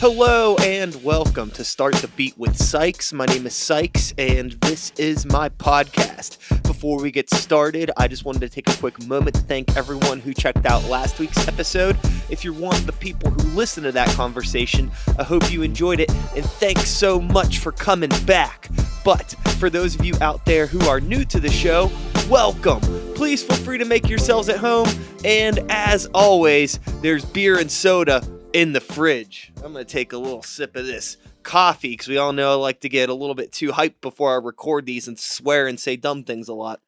Hello and welcome to Start the Beat with Sikes. My name is Sikes and this is my podcast. Before we get started, I just wanted to take a quick moment to thank everyone who checked out last week's episode. If you're one of the people who listened to that conversation, I hope you enjoyed it and thanks so much for coming back. But for those of you out there who are new to the show, welcome. Please feel free to make yourselves at home, and as always, there's beer and soda in the fridge. I'm going to take a little sip of this coffee because we all know I like to get a little bit too hyped before I record these and swear and say dumb things a lot.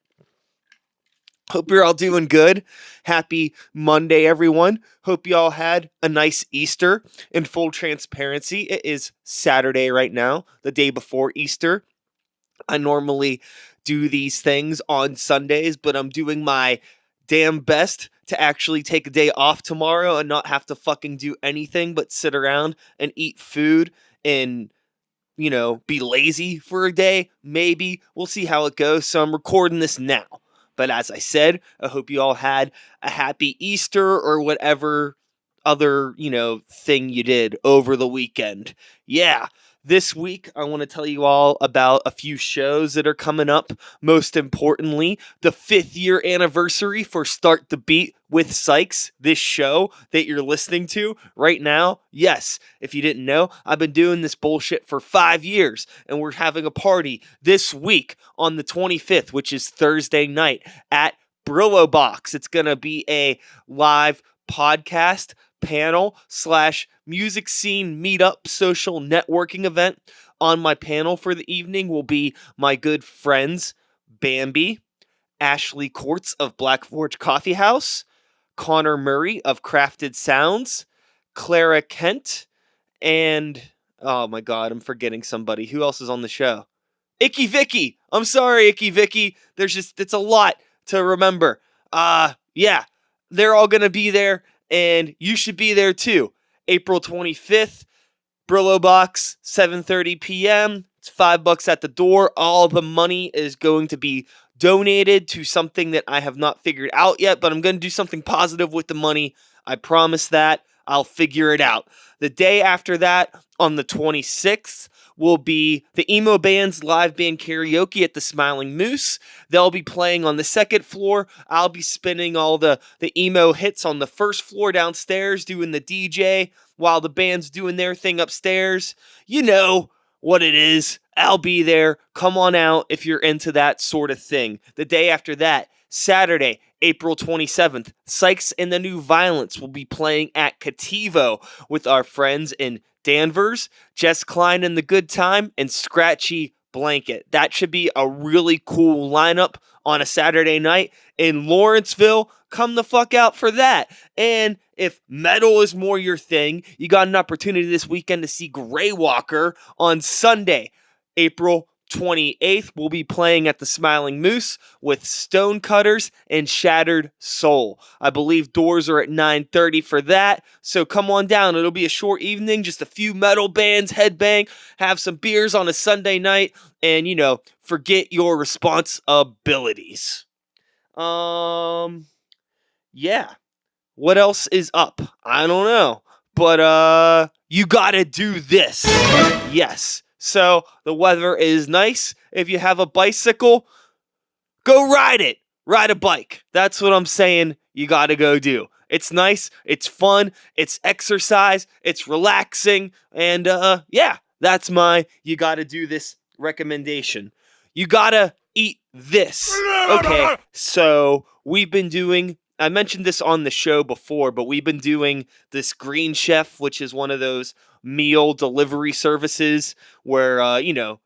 Hope you're all doing good. Happy Monday, everyone. Hope you all had a nice Easter. In full transparency, it is Saturday right now, the day before Easter. I normally do these things on Sundays, but I'm doing my damn best to actually take a day off tomorrow and not have to fucking do anything but sit around and eat food and, be lazy for a day. Maybe. We'll see how it goes. So I'm recording this now. But as I said, I hope you all had a happy Easter or whatever other, thing you did over the weekend. Yeah. This week, I want to tell you all about a few shows that are coming up. Most importantly, the 5th year anniversary for Start the Beat with Sikes, this show that you're listening to right now. Yes, if you didn't know, I've been doing this bullshit for 5 years, and we're having a party this week on the 25th, which is Thursday night at Brillo Box. It's going to be a live podcast panel / music scene meetup social networking event. On my panel for the evening will be my good friends Bambi, Ashley Courts of Black Forge Coffee House, Connor Murray of Crafted Sounds, Clara Kent, and oh my god, I'm forgetting somebody. Who else is on the show? Icky Vicky. I'm sorry, Icky Vicky. It's a lot to remember. Yeah, they're all gonna be there. And you should be there too. April 25th, Brillo Box, 7:30 p.m. It's $5 at the door. All the money is going to be donated to something that I have not figured out yet, but I'm going to do something positive with the money. I promise that. I'll figure it out. The day after that, on the 26th, will be the Emo Band's live band karaoke at the Smiling Moose. They'll be playing on the second floor. I'll be spinning all the emo hits on the first floor downstairs, doing the DJ while the band's doing their thing upstairs. You know what it is. I'll be there. Come on out if you're into that sort of thing. The day after that, Saturday, April 27th, Sikes and the New Violence will be playing at Cativo with our friends in Danvers, Jess Klein and the Good Time, and Scratchy Blanket. That should be a really cool lineup on a Saturday night in Lawrenceville. Come the fuck out for that. And if metal is more your thing, you got an opportunity this weekend to see Greywalker on Sunday, April 28th. We'll be playing at the Smiling Moose with Stonecutters and Shattered Soul. I believe doors are at 9:30 for that, so come on down. It'll be a short evening, just a few metal bands, headbang, have some beers on a Sunday night, and, forget your responsibilities. Yeah. What else is up? I don't know, but you gotta do this. Yes. So the weather is nice. If you have a bicycle, go ride it. Ride a bike. That's what I'm saying you got to go do. It's nice. It's fun. It's exercise. It's relaxing. And yeah, that's my you got to do this recommendation. You got to eat this. Okay, so we've been doing, I mentioned this on the show before, but we've been doing this Green Chef, which is one of those meal delivery services where, you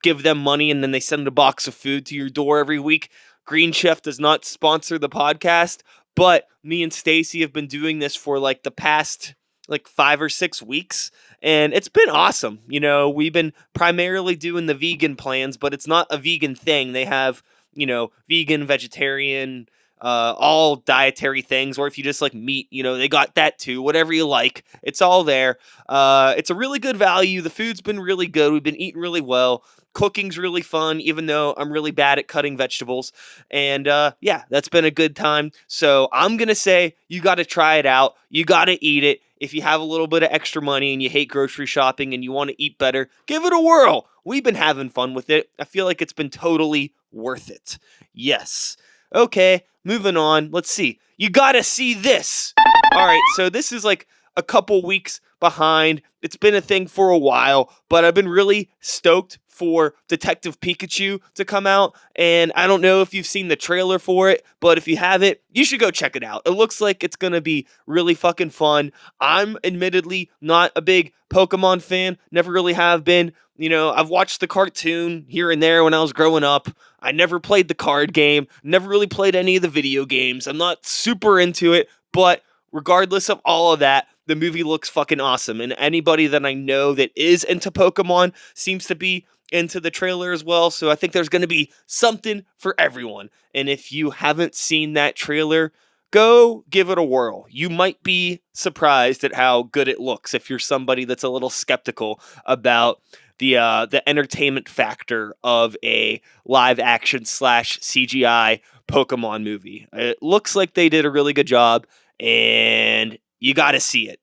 give them money and then they send a box of food to your door every week. Green Chef does not sponsor the podcast, but me and Stacy have been doing this for the past 5 or 6 weeks, and it's been awesome. We've been primarily doing the vegan plans, but it's not a vegan thing. They have, vegan, vegetarian, all dietary things, or if you just like meat, they got that too, whatever you like, it's all there. It's a really good value. The food's been really good. We've been eating really well. Cooking's really fun, even though I'm really bad at cutting vegetables. And yeah, that's been a good time. So I'm going to say you got to try it out. You got to eat it. if you have a little bit of extra money and you hate grocery shopping and you want to eat better, give it a whirl. We've been having fun with it. I feel like it's been totally worth it. Yes. Okay, moving on. Let's see. You gotta see this. All right, so this is like a couple weeks behind. It's been a thing for a while, but I've been really stoked for Detective Pikachu to come out, and I don't know if you've seen the trailer for it, but if you haven't, you should go check it out. It looks like it's gonna be really fucking fun. I'm admittedly not a big Pokemon fan, never really have been. You know, I've watched the cartoon here and there when I was growing up. I never played the card game, never really played any of the video games. I'm not super into it, but regardless of all of that, the movie looks fucking awesome. And anybody that I know that is into Pokemon seems to be into the trailer as well. So I think there's going to be something for everyone. And if you haven't seen that trailer, go give it a whirl. You might be surprised at how good it looks if you're somebody that's a little skeptical about the entertainment factor of a live action / CGI Pokemon movie. It looks like they did a really good job, and you got to see it.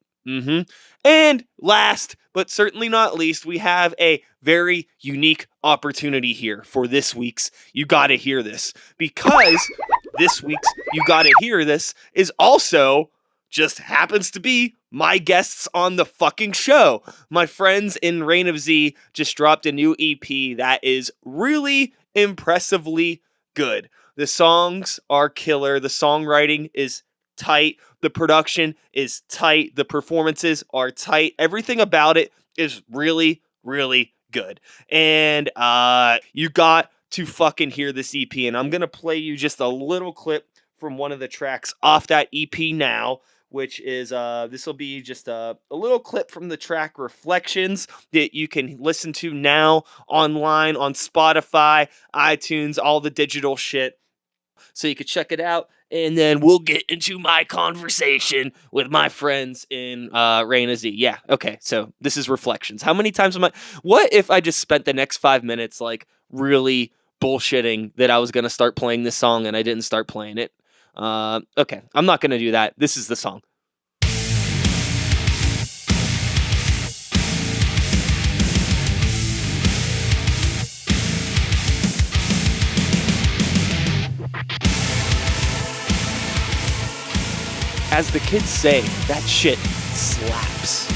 And last, but certainly not least, we have a very unique opportunity here for this week's You Gotta Hear This, because this week's You Gotta Hear This is also just happens to be my guests on the fucking show. My friends in Reign of Z just dropped a new EP that is really impressively good. The songs are killer. The songwriting is tight. The production is tight. The performances are tight. Everything about it is really, really good. And you got to fucking hear this EP. And I'm going to play you just a little clip from one of the tracks off that EP now, which is, this will be just a little clip from the track Reflections that you can listen to now online on Spotify, iTunes, all the digital shit. So you can check it out, and then we'll get into my conversation with my friends in Reign of Z. Yeah, okay, so this is Reflections. How many times what if I just spent the next 5 minutes, like, really bullshitting that I was going to start playing this song and I didn't start playing it? Okay, I'm not going to do that. This is the song. As the kids say, that shit slaps.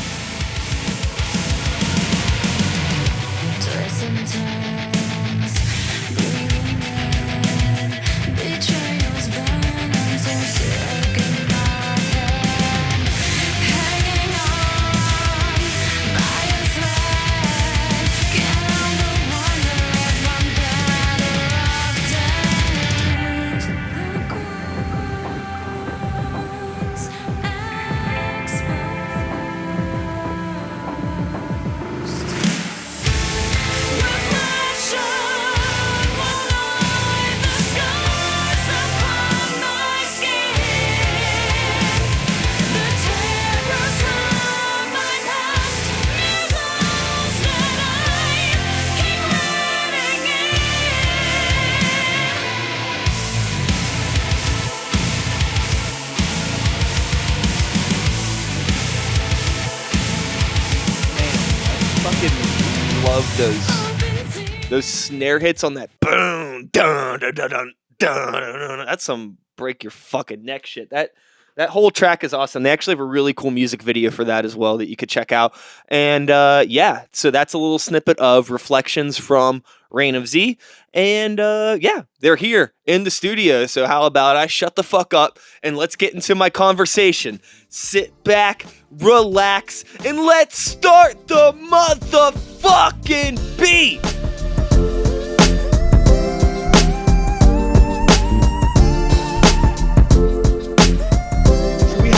Those snare hits on that boom, dun, dun, dun, dun, dun, dun. That's some break your fucking neck shit. That whole track is awesome. They actually have a really cool music video for that as well that you could check out. And yeah, so that's a little snippet of Reflections from Reign of Z. And yeah, they're here in the studio. So how about I shut the fuck up and let's get into my conversation. Sit back, relax, and let's start the motherfucking beat.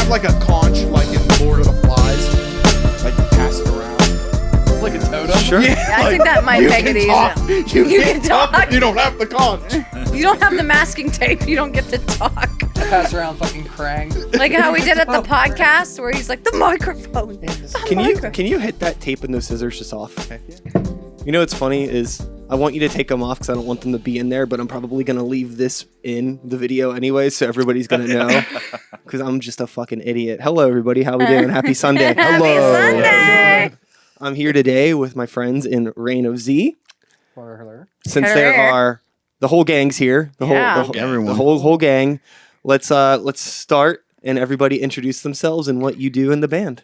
Like a conch, like in Lord of the Flies, like you pass it around, like a totem. Sure. Yeah, I think that might make it easier. You can talk. You don't have the conch. You don't have the masking tape. You don't get to talk. I pass around fucking Krang. Like how we did at the podcast, where he's like the microphone. Can you hit that tape and those scissors just off? You know what's funny is I want you to take them off because I don't want them to be in there, but I'm probably going to leave this in the video anyway, so everybody's going to know. because I'm just a fucking idiot. Hello, everybody. How we doing? Happy Sunday. Happy Sunday. I'm here today with my friends in Reign of Z. Since there Hello. are the whole gang's here, the Yeah. whole gang. Let's start and everybody introduce themselves and what you do in the band.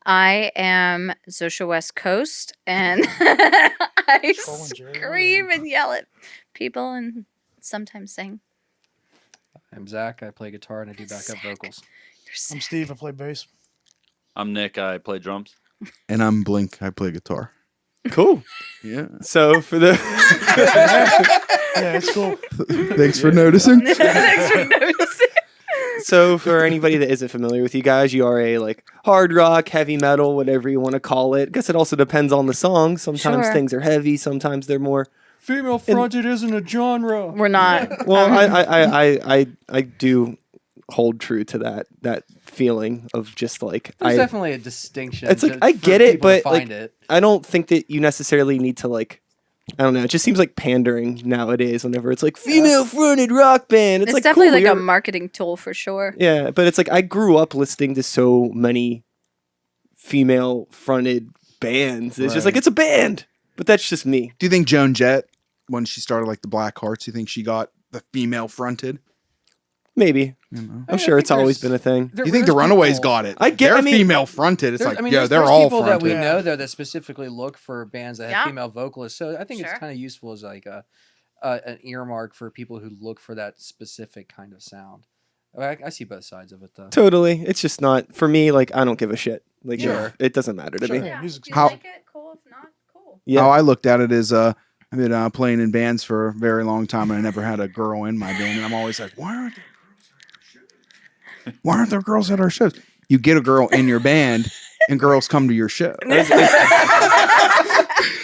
I am Zosha West Coast, and I scream and yell at people and sometimes sing. I'm Zach. I play guitar and I do backup vocals. You're sick. I'm Steve. I play bass. I'm Nick. I play drums. And I'm Blink. I play guitar. Cool. Yeah. So for the Yeah, it's cool. Thanks for noticing. Thanks for noticing. So for anybody that isn't familiar with you guys, you are a like hard rock, heavy metal, whatever you want to call it. I guess it also depends on the song. Sometimes Sure. things are heavy, sometimes they're more. Female fronted isn't a genre. We're not. Well, I do hold true to that feeling of just like There's definitely a distinction. It's like, to- I for get it, people to but, like, find it. I don't think that you necessarily need to like. I don't know. It just seems like pandering nowadays. Whenever it's like female fronted rock band, It's like definitely cool, like a you're- marketing tool for sure. Yeah, but it's like I grew up listening to so many female fronted bands. It's just Right. like it's a band, but that's just me. Do you think Joan Jett, when she started like the Black Hearts, you think she got the female fronted? Maybe. You know? I'm sure it's always been a thing. You think the Runaways got it? I get- They're I mean- female fronted. It's like, yeah, there's they're all people that we fronted. know though that specifically look for bands that have Yeah. female vocalists. So I think Sure. it's kind of useful as like an earmark for people who look for that specific kind of sound. I see both sides of it though. Totally. It's just not for me. Like I don't give a shit. Like Sure. it doesn't matter to Sure. me. Yeah, music's If you How- like it, cool. If not, cool. Yeah. How I looked at it is, I've been playing in bands for a very long time, and I never had a girl in my band. And I'm always like, why aren't there girls at our shows? You get a girl in your band, and girls come to your show.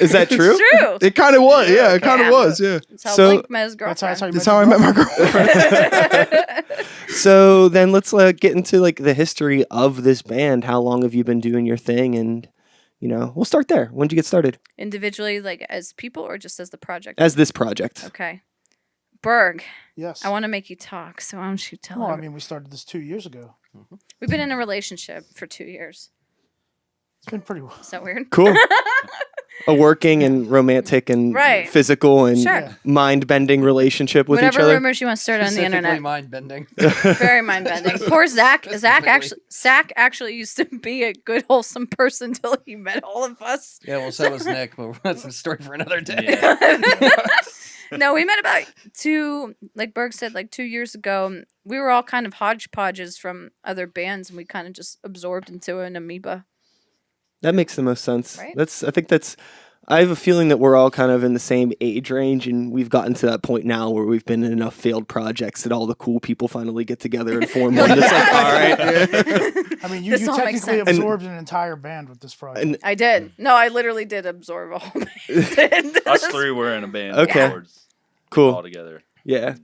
Is that true? It's true. It kind of was, yeah. It kind of Yeah. was, yeah. That's how So- Blink met his That's girlfriend. That's how I met my girlfriend. So then let's get into like the history of this band. How long have you been doing your thing? And we'll start there. When did you get started Individually, like as people, or just as the project? as this project? Okay. Berg, Yes. I want to make you talk, so why don't you tell Well, her? I mean, we started this 2 years ago. We've been in a relationship for 2 years. It's been pretty well. Is that weird? Cool. A working and romantic and Right. physical and Sure. mind-bending relationship with Whatever each other. rumors you want to start on the internet. mind bending. Very mind bending. Poor Zach. Specifically. Zach actually used to be a good, wholesome person until he met all of us. Yeah, well, so was Nick, but that's a story for another day. Yeah. No, we met about like Berg said, like 2 years ago. We were all kind of hodgepodges from other bands, and we kind of just absorbed into an amoeba. That makes the most sense. Right? I have a feeling that we're all kind of in the same age range, and we've gotten to that point now where we've been in enough failed projects that all the cool people finally get together and form one. That's like, all right. I mean, you This all makes technically sense. absorbed an entire band with this project. And I did. No, I literally did absorb a whole band. Us three were in a band. Okay. All cool. together. Yeah.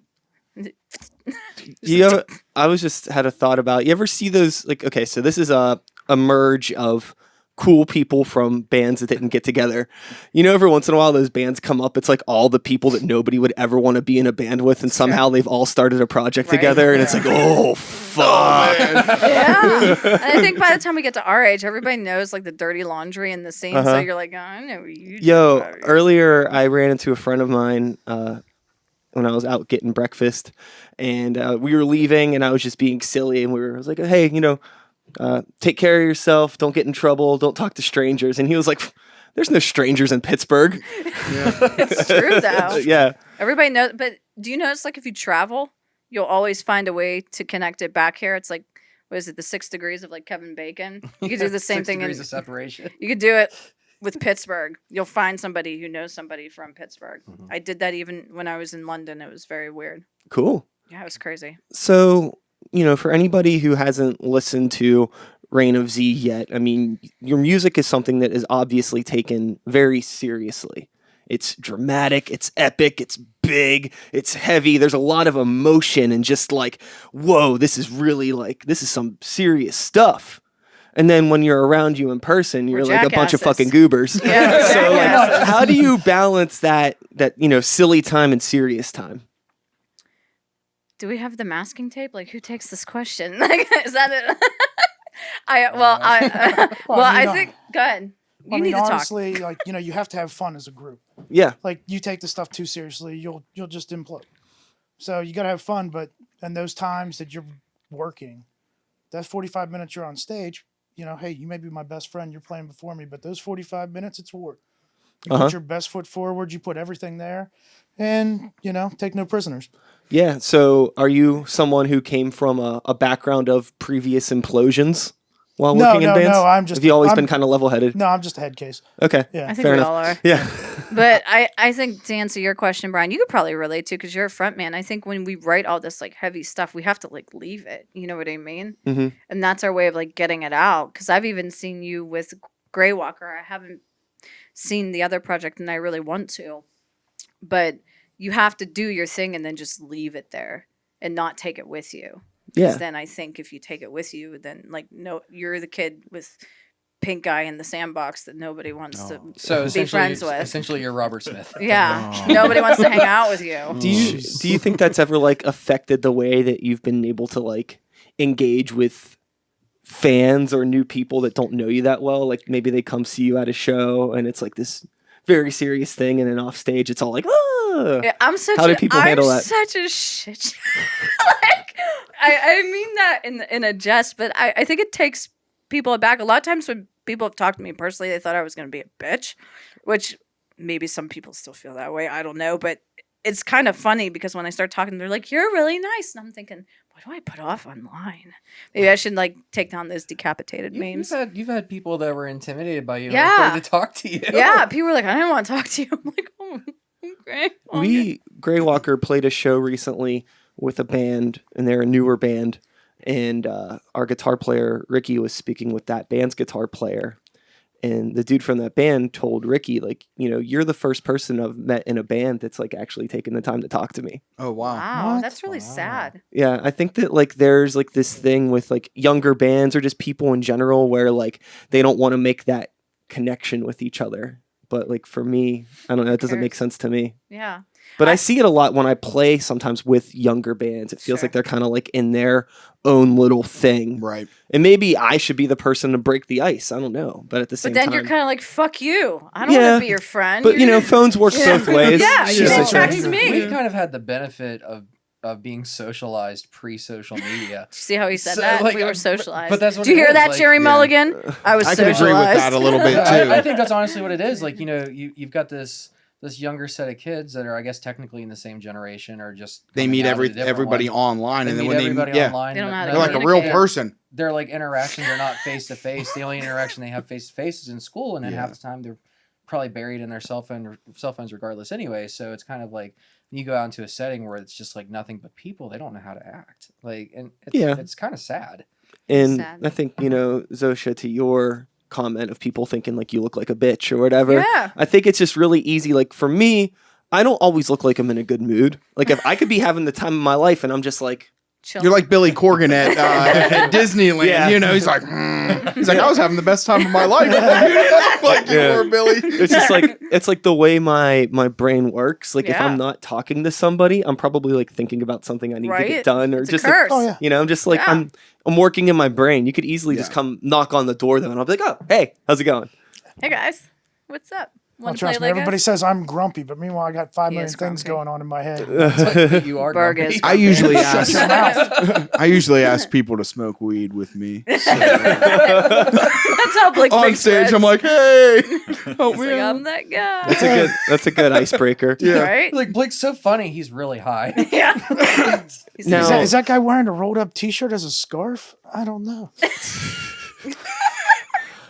I was just had a thought about. You ever see those? Like, okay, so this is a merge of cool people from bands that didn't get together. Every once in a while those bands come up. It's like all the people that nobody would ever want to be in a band with, and somehow they've all started a project Right. together, and it's like, oh fuck. Yeah. And I think by the time we get to our age, everybody knows like the dirty laundry in the scene. So Uh-huh. you're like, oh, I know what you do. Yo, earlier I ran into a friend of mine when I was out getting breakfast, and we were leaving, and I was just being silly, and I was like, hey, take care of yourself, don't get in trouble, don't talk to strangers. And he was like, there's no strangers in Pittsburgh. It's true though. Yeah. Everybody knows, but do you notice like if you travel, you'll always find a way to connect it back here? It's like, what is it, the 6 degrees of like Kevin Bacon? You could do the same 6 thing. degrees of separation. You could do it with Pittsburgh. You'll find somebody who knows somebody from Pittsburgh. I did that even when I was in London. It was very weird. Cool. Yeah, it was crazy. So, for anybody who hasn't listened to Reign of Z yet, I mean, your music is something that is obviously taken very seriously. It's dramatic, it's epic, it's big, it's heavy. There's a lot of emotion and just like, whoa, this is really like, this is some serious stuff. And then when you're around you in person, you're We're like a bunch of jackasses. fucking goobers. Yeah, So like, jackasses. how do you balance that silly time and serious time? do we have the masking tape? Like, who takes this question? Like, is that it? I think. Go ahead. You need to honestly, talk. you have to have fun as a group. Yeah. Like, you take this stuff too seriously, you'll just implode. So you gotta have fun, but in those times that you're working, that 45 minutes you're on stage, hey, you may be my best friend, you're playing before me, but those 45 minutes, it's war. You put your best foot forward, you put everything there, and, take no prisoners. Yeah. So are you someone who came from a background of previous implosions while working in bands? No, I'm just... Have you always been kind of level-headed? No, I'm just a head case. Okay. Yeah. I think fair we enough. all are. Yeah. But I think to answer your question, Brian, you could probably relate to because you're a front man. I think when we write all this like heavy stuff, we have to like leave it. You know what I mean? Mm-hmm. And that's our way of like getting it out. Because I've even seen you with Greywalker. I haven't seen the other project, and I really want to. But you have to do your thing and then just leave it there and not take it with you. Because then I think if you take it with you, then like no, you're the kid with pink eye in the sandbox that nobody wants to be friends with. Essentially, you're Robert Smith. Yeah, nobody wants to hang out with you. Do you think that's ever like affected the way that you've been able to like engage with fans or new people that don't know you that well? Like maybe they come see you at a show and it's like this very serious thing, and then off stage it's all like, ah. Yeah, How do people handle that? I'm such a shit. Like, I mean that in a jest, but I think it takes people aback. A lot of times when people have talked to me personally, they thought I was going to be a bitch, which maybe some people still feel that way. I don't know, but it's kind of funny because when I start talking, they're like, "You're really nice," and I'm thinking, what do I put off online? Maybe I should like take down those decapitated memes. You've had people that were intimidated by you and Yeah. afraid to talk to you. Yeah, people were like, I didn't want to talk to you. I'm like, oh, okay. Greywalker played a show recently with a band, and they're a newer band, and our guitar player Ricky was speaking with that band's guitar player, and the dude from that band told Ricky, like, you're the first person I've met in a band that's like actually taken the time to talk to me. Oh, wow. Wow, What? that's really sad. Yeah, I think that like there's like this thing with like younger bands or just people in general where like they don't want to make that connection with each other. But like for me, I don't know, it doesn't make sense to me. Yeah. But I see it a lot when I play sometimes with younger bands. It feels Sure. like they're kind of like in their own little thing. Right. And maybe I should be the person to break the ice. I don't know. But at the same But then time, you're kind of like, fuck you. I don't Yeah, want to be your friend. but phones work both ways. Yeah, you Yeah. didn't text me. We've kind of had the benefit of being socialized pre-social media. See how he said So, that? like, we were socialized. but that's what Do you it hear is, that, like, Jerry yeah. Mulligan? I was I can socialized. agree with that a little bit, too. I think that's honestly what it is. Like, you've got this younger set of kids that are, I guess, technically in the same generation, or just They coming meet out of a different everybody one. online, They and then meet when everybody yeah, online. They don't know how to they're like a real communicate. person. Their like interactions are not face to face. The only interaction they have face to face is in school, and then Yeah. half the time they're probably buried in their cell phones regardless anyway. So it's kind of like when you go out into a setting where it's just like nothing but people, they don't know how to act. Like, and it's kind of sad. And Sad. I think, Zosha, to your comment of people thinking like you look like a bitch or whatever, Yeah. I think it's just really easy. Like for me, I don't always look like I'm in a good mood. Like if I could be having the time of my life and I'm just like, Chill. You're like Billy Corgan at Disneyland. Yeah. He's like, he's like, I was having the best time of my life. You didn't look like you Yeah. were, Billy. it's just like, it's like the way my brain works. Like if Yeah. I'm not talking to somebody, I'm probably like thinking about something I need to Right? get done, or It's just a like, curse. Oh, yeah. I'm just like, Yeah. I'm working in my brain. You could easily just Yeah. come knock on the door though, and I'll be like, oh, hey, how's it going? Hey guys, what's up? Well, Want to play trust me, Legos? everybody says I'm grumpy, but meanwhile, I got 5 He million is things grumpy. going on in my head. But you are Berg grumpy. is I usually Shut ask. your mouth. I usually ask people to smoke weed with me. That's how Blake On makes stage, friends. I'm like, hey, help He's me like, out. I'm that guy. That's a good icebreaker. Yeah. Right? Like, Blake's so funny. He's really high. Yeah. He's Now- like, Is that guy wearing a rolled up T-shirt as a scarf? I don't know.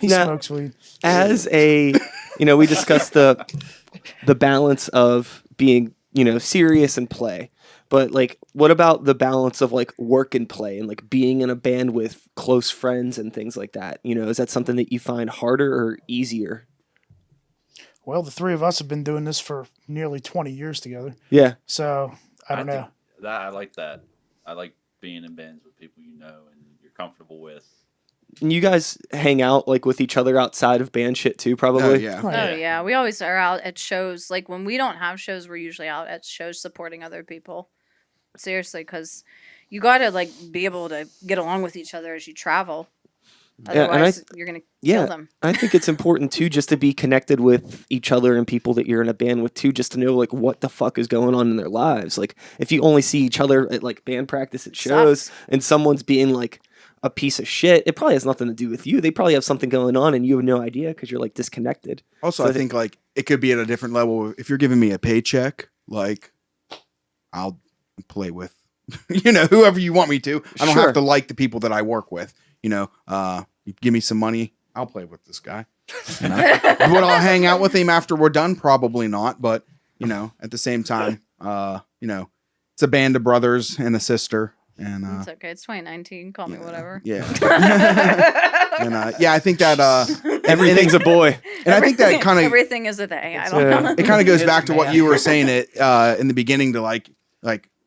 He Now- smokes weed. As a, we discussed the balance of being, serious and play. But like, what about the balance of like work and play and like being in a band with close friends and things like that? Is that something that you find harder or easier? Well, the three of us have been doing this for nearly 20 years together. Yeah. So, I don't know. I like that. I like being in bands with people you know and you're comfortable with. And you guys hang out like with each other outside of band shit too, probably? Oh, yeah. Right. oh yeah, we always are out at shows. Like when we don't have shows, we're usually out at shows supporting other people. seriously, because you got to like be able to get along with each other as you travel. Yeah, and Otherwise, you're gonna kill them. I think it's important too, just to be connected with each other and people that you're in a band with too, just to know like what the fuck is going on in their lives. Like if you only see each other at like band practice at shows, and someone's being like a piece of shit, it probably has nothing to do with you. They probably have something going on, and you have no idea because you're like disconnected. Also, So I think like it could be at a different level. If you're giving me a paycheck, like I'll play with, whoever you want me to. I don't Sure. have to like the people that I work with. You give me some money, I'll play with this guy. Would I hang out with him after we're done? Probably not. But at the same time, it's a band of brothers and a sister, and It's okay. It's 2019. Call me whatever. yeah. And I think that everything's a boy. and I think that kind of everything is a they. I don't know. it kind of goes It's back to what man. you were saying in the beginning, to like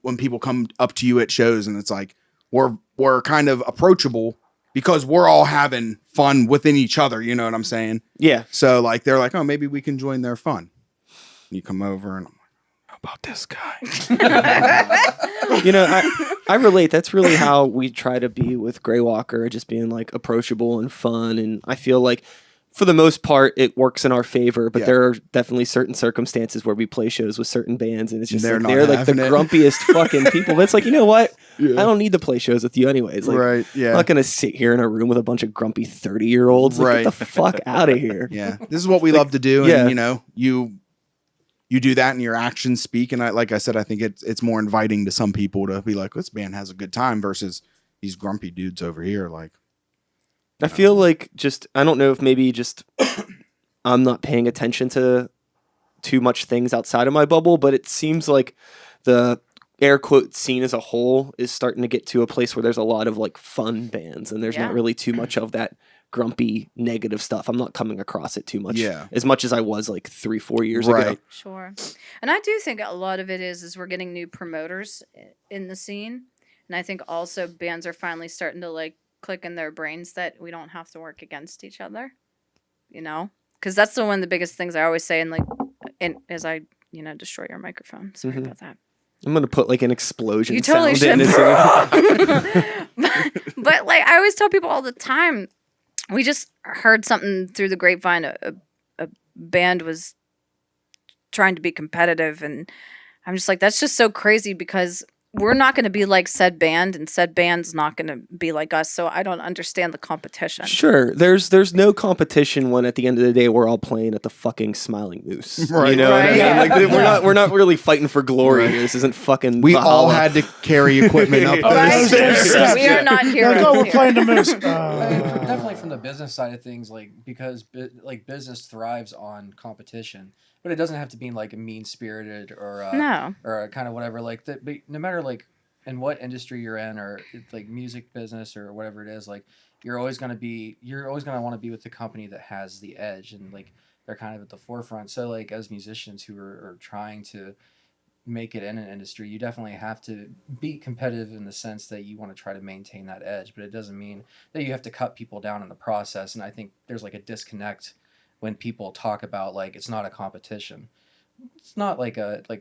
when people come up to you at shows, and it's like we're kind of approachable because we're all having fun within each other. You know what I'm saying? Yeah. So like they're like, oh, maybe we can join their fun. You come over, and I'm like, how about this guy? I relate. That's really how we try to be with Grey Walker, just being like approachable and fun. And I feel like for the most part, it works in our favor, but Yeah. there are definitely certain circumstances where we play shows with certain bands, and it's just They're like not they're like the having it. grumpiest fucking people. But it's like, you know what? Yeah. I don't need to play shows with you anyways. Like, Right, yeah. I'm not gonna sit here in a room with a bunch of grumpy 30-year-olds. Like, Right. get the fuck out of here. Yeah, this is what we love to do, yeah. and you do that, and your actions speak. And like I said, I think it's more inviting to some people to be like, this band has a good time versus these grumpy dudes over here. Like, I feel like I don't know if maybe just I'm not paying attention to too much things outside of my bubble, but it seems like the air quote scene as a whole is starting to get to a place where there's a lot of like fun bands, and there's not Yeah. really too much of that grumpy negative stuff. I'm not coming across it too much, Yeah. as much as I was like 3-4 years Right. ago. Sure. And I do think a lot of it is we're getting new promoters in the scene. And I think also bands are finally starting to like click in their brains that we don't have to work against each other, because that's one of the biggest things I always say. And like, as I, destroy your microphone. Sorry Mhm. about that. I'm gonna put like an explosion You totally sound should. in it. but like I always tell people all the time, we just heard something through the grapevine. A band was trying to be competitive, and I'm just like, that's just so crazy because we're not going to be like said band, and said band's not going to be like us. So I don't understand the competition. Sure, there's no competition when at the end of the day we're all playing at the fucking Smiling Moose. Right. You know what I mean? Right. Like we're not really fighting for glory Right. here. This isn't fucking we all Valhalla. had to carry equipment up those Right? stairs. We are not You're heroes. like, oh, we're here. playing the moose. Definitely from the business side of things, like because business thrives on competition, but it doesn't have to be like a mean spirited or No. or a kind of whatever. Like that, but no matter like in what industry you're in, or like music business or whatever it is, like you're always gonna want to be with the company that has the edge, and like they're kind of at the forefront. So like as musicians who are trying to make it in an industry, you definitely have to be competitive in the sense that you want to try to maintain that edge, but it doesn't mean that you have to cut people down in the process. And I think there's like a disconnect when people talk about like it's not a competition. It's not like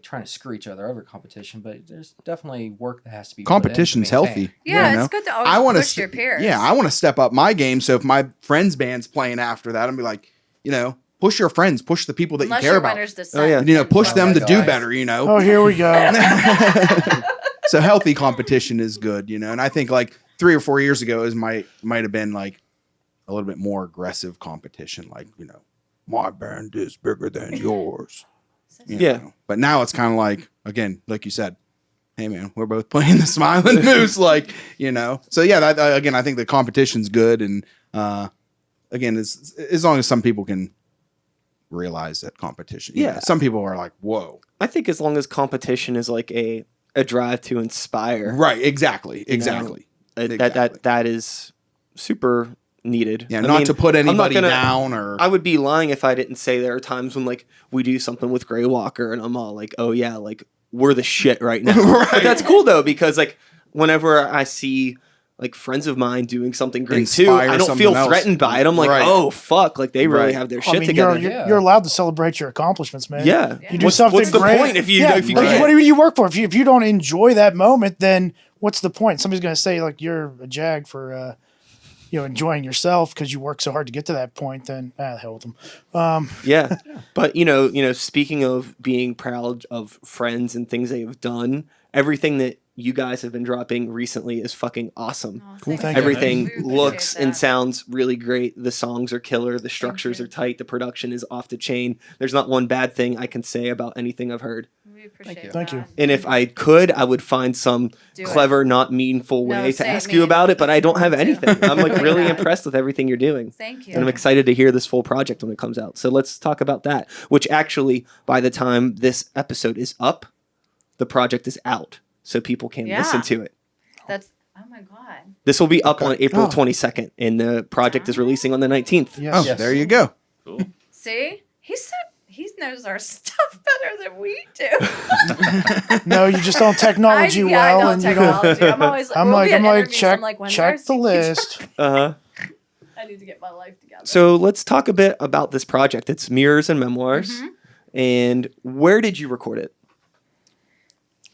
trying to screw each other over competition, but there's definitely work that has to be put in to Competition's maintain. healthy. Yeah, you know? it's good to I always wanna push your peers. Yeah, I want to step up my game. So if my friend's band's playing after that, I'm be like, push your friends, push the people that Unless you care your about. winner's descent. yeah. Push them to do Guys. better. Oh, here we go. So healthy competition is good, and I think like 3 or 4 years ago, might have been like a little bit more aggressive competition, like my band is bigger than yours. you Yeah. know. But now it's kind of like, again, like you said, hey man, we're both playing the Smiling Moose, So yeah, again, I think the competition's good, and again, as long as some people can realize that competition. Yeah. Some people are like, whoa. I think as long as competition is like a drive to inspire, Right. Exactly. know, Exactly. that is super needed. Yeah. I Not mean, to put I'm not anybody gonna- down or. I would be lying if I didn't say there are times when like we do something with Grey Walker and I'm all like, oh yeah, like we're the shit right now. Right. But that's cool though, because like whenever I see like friends of mine doing something great Inspire too, I don't something feel else. threatened by it. I'm like, Right. oh fuck, like they really Right. have their I shit mean, together. you're allowed to celebrate your accomplishments, man. Yeah. Yeah. You do What's something the great. point if you yeah. if you like, can't? what do you work for? If you don't enjoy that moment, then what's the point? Somebody's gonna say like you're a jag for enjoying yourself because you work so hard to get to that point. Then the hell with them. Yeah. But speaking of being proud of friends and things they have done, everything that you guys have been dropping recently is fucking awesome. Oh, Cool, thank thank you. you. Everything We appreciate looks and that. sounds really great. The songs are killer. The structures you. are tight. The production is off the chain. There's not one bad thing I can say about anything I've heard. We appreciate you. Thank you. that. And if I could, I would find some Do it. clever, not meanful No, way to say ask it you mean. about it, but I don't have Me too. anything. I'm like Like really that. impressed with everything you're doing. Thank you. And I'm excited to hear this full project when it comes out. So let's talk about that, which actually, by the time this episode is up, the project is out. So people can Yeah. listen to it. That's oh my god. This will be up on April Oh. 22nd, and the project is releasing on the 19th. Yes. Oh, Yes. there you go. Cool. See, he knows our stuff better than we do. No, you just don't technology I well, know and technology. I'm always. I'm we'll like, be at I'm like, interviews, check, I'm like, when did check I the see you? list. Uh-huh. I need to get my life together. So let's talk a bit about this project. It's Mirrors and Memoirs. Mhm. And where did you record it?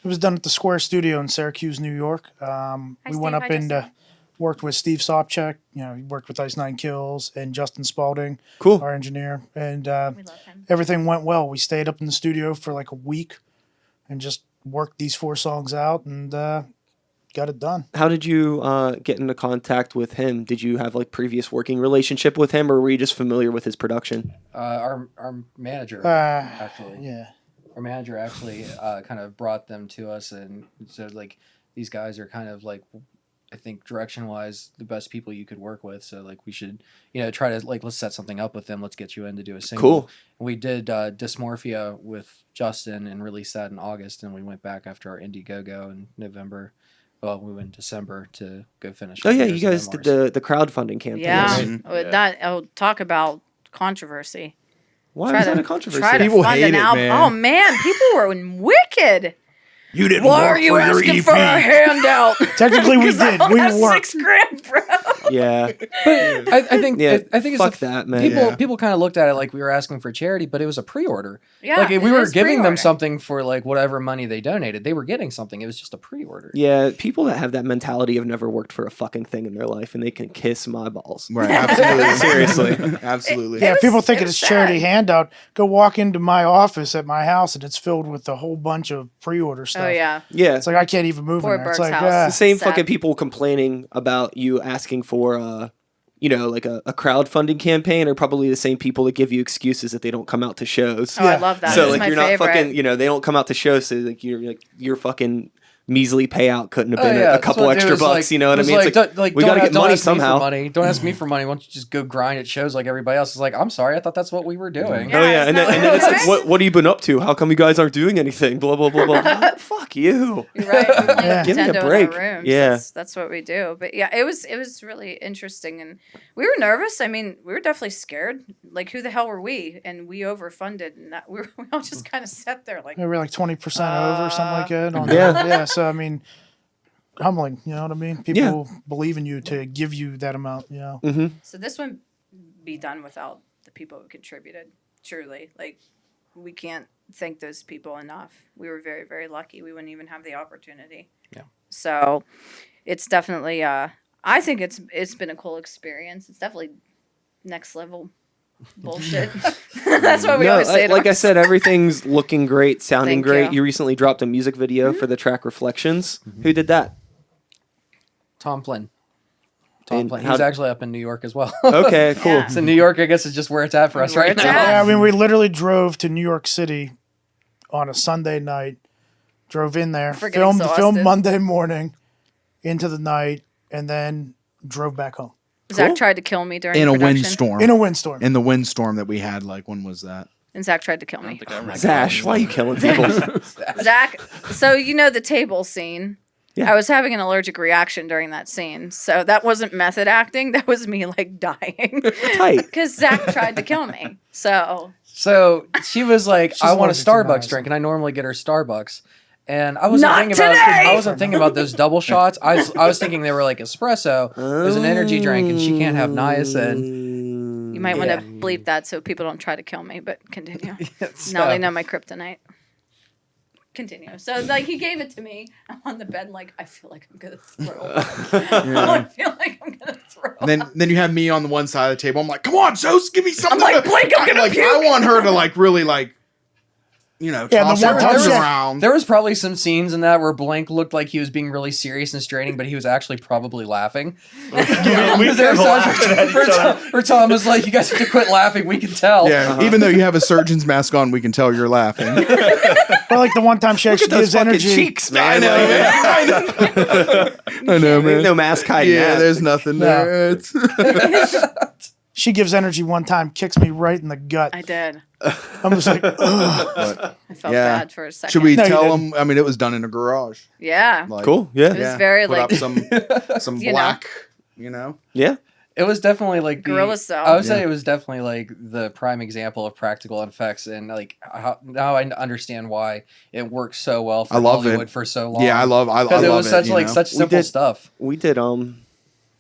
It was done at the Square Studio in Syracuse, New York. We went Steve. up Hi, and Justin. worked with Steve Sopchak. He worked with Ice Nine Kills and Justin Spalding, Cool. our engineer. And We love him. everything went well. We stayed up in the studio for like a week and just worked these 4 songs out and got it done. How did you get into contact with him? Did you have like previous working relationship with him, or were you just familiar with his production? Our manager Uh, actually. yeah. Our manager actually kind of brought them to us and said like these guys are kind of like I think direction wise the best people you could work with, so like we should try to like let's set something up with them, let's get you in to do a single. Cool. And we did Dysmorphia with Justin and released that in August, and we went back after our Indiegogo in November. Well, we went in December to go finish. Oh with yeah, Mirrors you and guys did Memoirs. the crowdfunding campaign. Yeah. right? Mhm. With Yeah. that, I'll talk about controversy. Why Try was that to- a controversy? Try to People fund hate an it, album. man. Oh man, people were wicked. You didn't Why are you asking for a handout? Technically, we 'Cause I did. don't We have worked. $6,000, bro. Yeah, But I think yeah. I think it's fuck a, that, man. people Yeah. people kind of looked at it like we were asking for charity, but it was a pre-order. Yeah, Like if we it were is giving them pre-order. something for like whatever money they donated, they were getting something. It was just a pre-order. Yeah, people that have that mentality have never worked for a fucking thing in their life, and they can kiss my balls. Right. Absolutely. Seriously. Absolutely. Yeah, was- people it think was it's charity sad. handout. Go walk into my office at my house and it's filled with a whole bunch of pre-order stuff. Oh yeah, Yeah, It's like I can't even move Poor in there. It's Burke's like house. the same Sad. fucking people complaining about you asking for like a crowdfunding campaign are probably the same people that give you excuses that they don't come out to shows. oh I Yeah. love that. So It's like my you're favorite. not fucking they don't come out to shows, so like you're like your fucking measly payout couldn't have Oh, been yeah, a couple so it extra was bucks, like- you know what I it was mean? It's Don't- we don't gotta a- get don't money ask me for somehow. money. Don't ask me for money. Why don't you just go grind at shows like everybody else? It's like I'm sorry, I thought that's what we were doing. Yeah. Oh yeah, it's and then, not and then it's like, right. what have you been up to? How come you guys aren't doing anything? Blah blah blah blah. blah. Fuck you. You're right. We play Yeah. Give me a Nintendo break. in our rooms. Yeah. That's what we do. But yeah, it was really interesting, and we were nervous. I mean, we were definitely scared. Like, who the hell were we? And we overfunded, and we all just kind of sat there like, we were like 20% over, something like that. On Yeah. yeah. So I mean, humbling. You know what I mean? People believe in you to give you that amount. You know. Mm-hmm. so this wouldn't be done without the people who contributed. Truly, like, we can't thank those people enough. We were very, very lucky. We wouldn't even have the opportunity. Yeah. So it's definitely I think it's been a cool experience. It's definitely next level bullshit. That's what we always say. to Like I ourselves. said, everything's looking great, sounding Thank great. you. You recently dropped a music video for the track Reflections. Who did that? Tom Flynn. And Flynn. how- He's actually up in New York as well. Okay, cool. Yeah. So New York, I guess, is just where it's at for us Where right it's now. at. Yeah, I mean, we literally drove to New York City on a Sunday night. Drove in there, Freaking filmed exhausted. Monday morning into the night, and then drove back home Zach Cool. tried to kill me during In a production. windstorm. in a windstorm. In the windstorm that we had, like, when was that? And Zach tried to kill I don't me. think I remember. Zash, why are you killing people? Zach, so you know the table scene. Yeah. I was having an allergic reaction during that scene. So that wasn't method acting. That was me like dying. Tight. Because Zach tried to kill me. So So she was like, She's I want a allergic to Starbucks knives. drink, and I normally get her Starbucks. And I wasn't Not thinking about today! I wasn't thinking about those double shots. I was thinking they were like espresso. It was an energy drink, and she can't have niacin. You might want Yeah. to bleep that so people don't try to kill me, but continue. So- Now they know my kryptonite. Continue. So like he gave it to me. I'm on the bed, like I feel like I'm gonna throw up. I feel like I'm gonna throw up. And then you have me on the one side of the table. I'm like, come on, Zeus, give me something. like, Blake, I'm gonna like, puke. I want her to like really like, you know, Yeah, toss the one her time arms she- around. There was probably some scenes in that where Blank looked like he was being really serious and straining, but he was actually probably laughing. There was times where Tom was like, "You guys have to quit laughing. We can tell." Yeah, even though you have a surgeon's mask on, we can tell you're laughing. Or like the one time she Look at actually those gives fucking energy. cheeks, man. I know, I know, Ain't man. no mask hiding Yeah, that. there's nothing there. It's She gives energy one time, kicks me right in the gut. I did. I'm just like, ugh. I felt Yeah. bad for a second. Should we No, you tell didn't. them? I mean, it was done in a garage. Yeah. Like, Cool. Yeah. It was very, put like- up some You know. black, you know. Yeah. It was definitely like Gorilla style. I would say Yeah. it was definitely like the prime example of practical effects, and like now I understand why it worked so well for I love Hollywood it. for so long. Yeah, I love because it love was such you like know? such We simple did- stuff. We did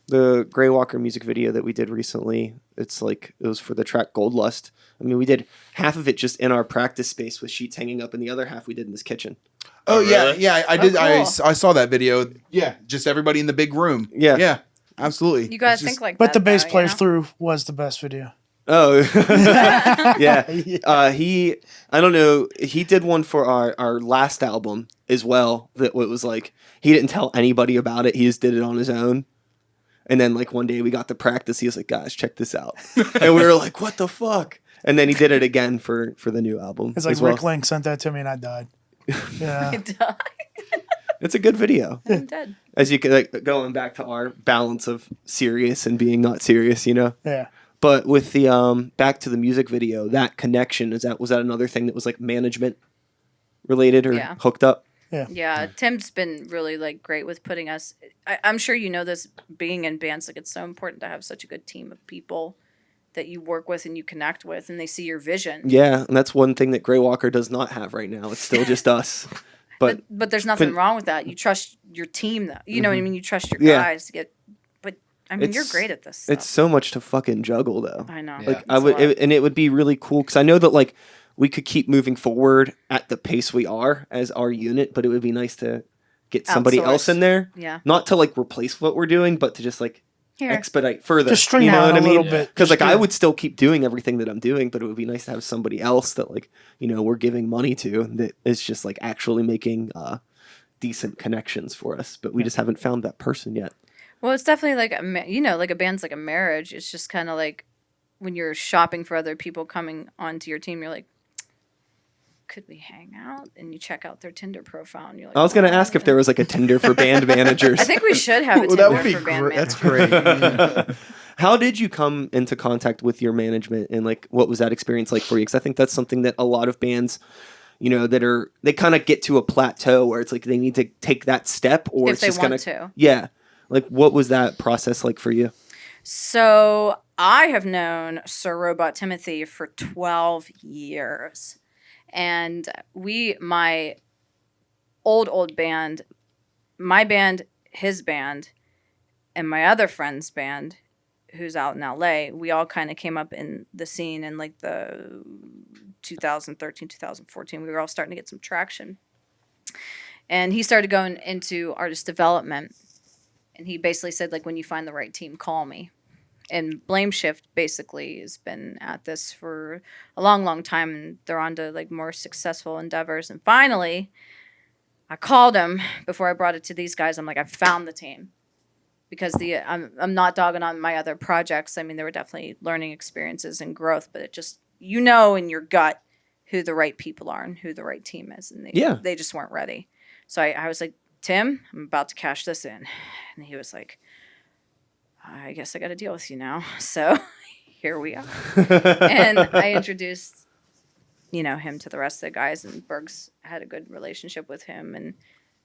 the Grey Walker music video that we did recently. It's like it was for the track Gold Lust. I mean, we did half of it just in our practice space with sheets hanging up, and the other half we did in this kitchen. Oh, Oh, yeah, really? yeah. I Oh, did. cool. I saw that video. Yeah, just everybody in the big room. Yeah. yeah, absolutely. You gotta It's just- think like But that. the bass though, player you know? through was the best video. Oh, yeah. I don't know. He did one for our last album as well. That it was like he didn't tell anybody about it. He just did it on his own. And then like one day we got to practice. He was like, "Guys, check this out," and we were like, "What the fuck?" And then he did it again for the new album. It's like as well. Rick Link sent that to me and I died. Yeah. I died. It's a good video. I'm dead. As you can like going back to our balance of serious and being not serious, you know. Yeah. But with the back to the music video, that connection was that another thing that was like management related or Yeah. hooked up? Yeah, Tim's been really like great with putting us. I'm sure you know this. Being in bands, like it's so important to have such a good team of people that you work with and you connect with, and they see your vision. Yeah, and that's one thing that Grey Walker does not have right now. It's still just us. But But there's nothing Fin- wrong with that. You trust your team, though. You know what I mean. You trust your Yeah. guys to get. But I mean, you're It's- great at this. it's Stuff. so much to fucking juggle though. I know. Yeah. Like It's I a would, lot. and it would be really cool because I know that like we could keep moving forward at the pace we are as our unit, but it would be nice to get somebody else Outsource. in there, Yeah. not to like replace what we're doing, but to just like Here. expedite further. Just you know streamline what I a mean? little bit. Because like Just I do- would still keep doing everything that I'm doing, but it would be nice to have somebody else that like we're giving money to that is just like actually making decent connections for us. But we just haven't found that person yet. Well, it's definitely like like a band's like a marriage. It's just kind of like when you're shopping for other people coming onto your team, you're like, could we hang out? And you check out their Tinder profile, and you're like, I was gonna "Oh." ask if there was like a Tinder for band managers. I think we should have a Well, Tinder that would be for band great. That's managers. great. How did you come into contact with your management, and like what was that experience like for you? Because I think that's something that a lot of bands, they kind of get to a plateau where it's like they need to take that step, or If it's they just want gonna, to. yeah. Like, what was that process like for you? So I have known Sir Robot Timothy for 12 years. And my old band, my band, his band, and my other friend's band, who's out in LA, we all kind of came up in the scene in like the 2013, 2014. We were all starting to get some traction. And he started going into artist development. And he basically said, like, when you find the right team, call me. And Blame Shift basically has been at this for a long, long time. And they're on to, like, more successful endeavors. And finally, I called him before I brought it to these guys. I'm like, I found the team. Because I'm not dogging on my other projects. I mean, there were definitely learning experiences and growth. But it just, in your gut who the right people are and who the right team is. And they just weren't ready. So I was like, Tim, I'm about to cash this in. And he was like, I guess I got to deal with you now. So here we are. And I introduced, him to the rest of the guys, and Berg's had a good relationship with him. And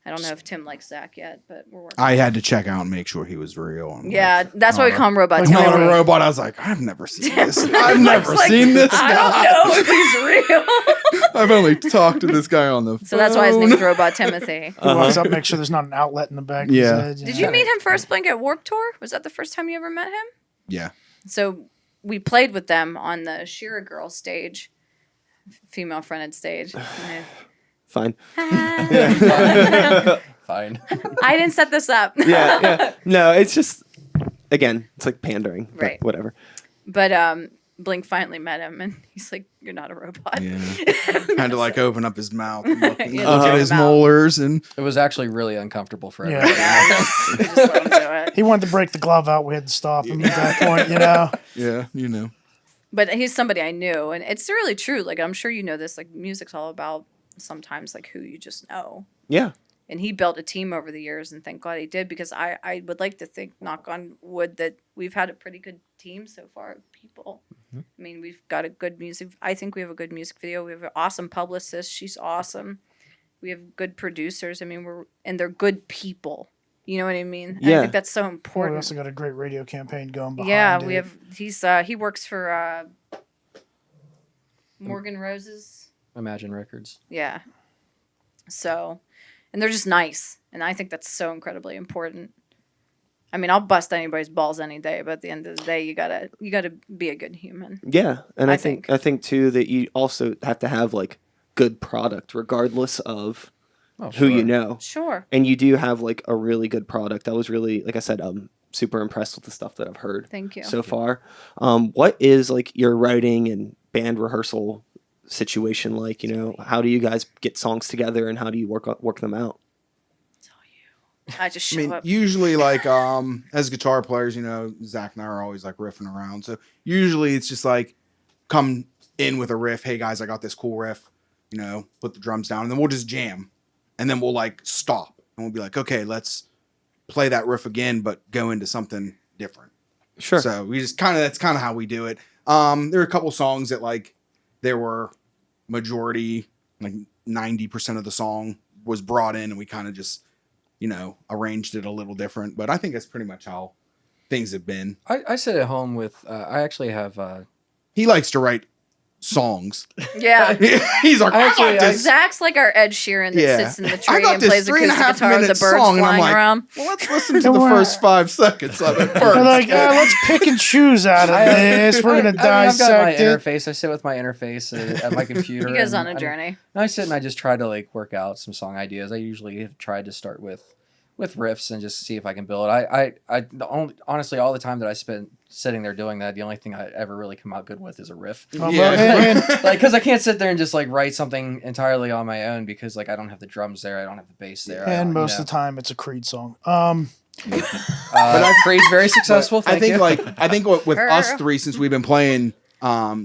I don't know if Tim likes Zach yet, but we're working. I had to check out and make sure he was real. I'm Yeah, like, that's why we call him Robot like, Timothy. not a robot. I was like, I've never seen this. I've never seen this I guy. don't know if he's real. I've only talked to this guy on the phone. So that's why his name's Robot Timothy. He walks up, make sure there's not an outlet in the back. Yeah. Of his head, Did you meet him first playing at Warped Tour? Was that the first time you ever met him? Yeah. So we played with them on the Shira Girl stage, female fronted stage. Fine. Fine. I didn't set this up. Yeah. No, it's just, again, it's like pandering. But Right. whatever. But Blink finally met him, and he's like, "You're not a robot." Yeah. Had to like open up his mouth and look, and Yeah, look check at his him out. molars and It was actually really uncomfortable for Yeah. everybody. We just let him do it. He wanted to break the glove out. We had to stop him at that point, you know. yeah, you know. But he's somebody I knew, and it's really true. Like, I'm sure you know this. Like, music's all about sometimes like who you just know. Yeah. And he built a team over the years, and thank God he did, because I would like to think, knock on wood, that we've had a pretty good team so far of people. I mean, we've got a good music. I think we have a good music video. We have an awesome publicist. She's awesome. We have good producers. I mean, and they're good people. You know what I mean? And Yeah. I think that's so Well, we important. also got a great radio campaign going behind Yeah, it. we have. He works for Morgan Roses. Imagine Records. Yeah. So, and they're just nice, and I think that's so incredibly important. I mean, I'll bust anybody's balls any day, but at the end of the day, you gotta be a good human. Yeah. And I I think too that you also have to have like good product regardless of Oh, who you sure. know. Sure. And you do have like a really good product. I was really, like I said, super impressed with the stuff that I've heard Thank you. so far. What is like your writing and band rehearsal situation like? You know, how do you guys get songs together and how do you work them out? I just I show mean, up. usually like as guitar players, you know, Zach and I are always like riffing around. So usually it's just like come in with a riff. Hey guys, I got this cool riff. You know, put the drums down, and then we'll just jam, and then we'll like stop, and we'll be like, okay, let's play that riff again, but go into something different. Sure. So we just that's kind of how we do it. There are a couple songs that like there were majority, like 90% of the song was brought in, and we kind of just, you know, arranged it a little different. But I think that's pretty much how things have been. I sit at home with. I actually have. He likes to write songs. Yeah. He's like, Zach's like our Ed Sheeran that Yeah. sits in the I tree got and this plays acoustic 3.5 guitar with the minute birds song, and I'm flying like, around. well, let's listen to the first 5 seconds of it first. We're like, let's pick and choose out of this. We're gonna I've got my dissect it. interface. I sit with my interface at my computer. He goes and on a journey. I sit and I just try to like work out some song ideas. I usually have tried to start with riffs and just see if I can build. Honestly, all the time that I spent sitting there doing that, the only thing I ever really come out good with is a riff. Well, Yeah. and- Like, because I can't sit there and just like write something entirely on my own because like I don't have the drums there, I don't have the bass there. and most of the time, it's a Creed song. Creed's very successful. I think you. I think with us Her. three, since we've been playing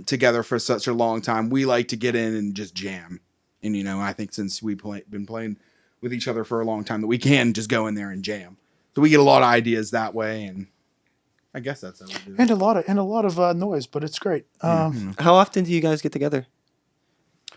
together for such a long time, we like to get in and just jam. And you know, I think since we've been playing with each other for a long time, that we can just go in there and jam. So we get a lot of ideas that way, and I guess that's how we do and it. a lot of noise, but it's great. How often do you guys get together?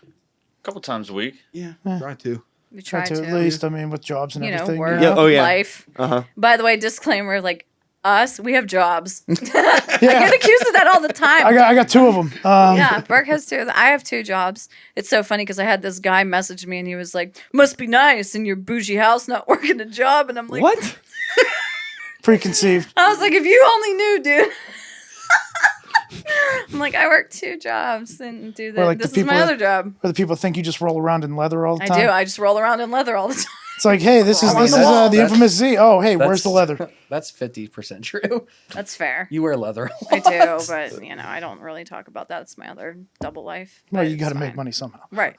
A couple times a week. Yeah, try to. We Try try to at least. I mean, with jobs and You know, everything. work, Yeah, oh, yeah. life. Uh-huh. By the way, disclaimer, like us, we have jobs. I get accused of that all the time. I got 2 of them. Yeah, Burke has 2. I have 2 jobs. It's so funny because I had this guy message me and he was like, "Must be nice in your bougie house not working a job." And I'm like, What? Preconceived. I was like, if you only knew, dude. I'm like, I work 2 jobs and do Or this. like the This is my people other job. Where the people think you just roll around in leather all the I time. do. I just roll around in leather all the time. It's like, hey, this is I mean, the that's- infamous Z. Oh, hey, where's the leather? That's 50% true. That's fair. You wear leather. I do, but you know, I don't really talk about that. It's my other double life. Well, but you got to it's make fine. money somehow. Right.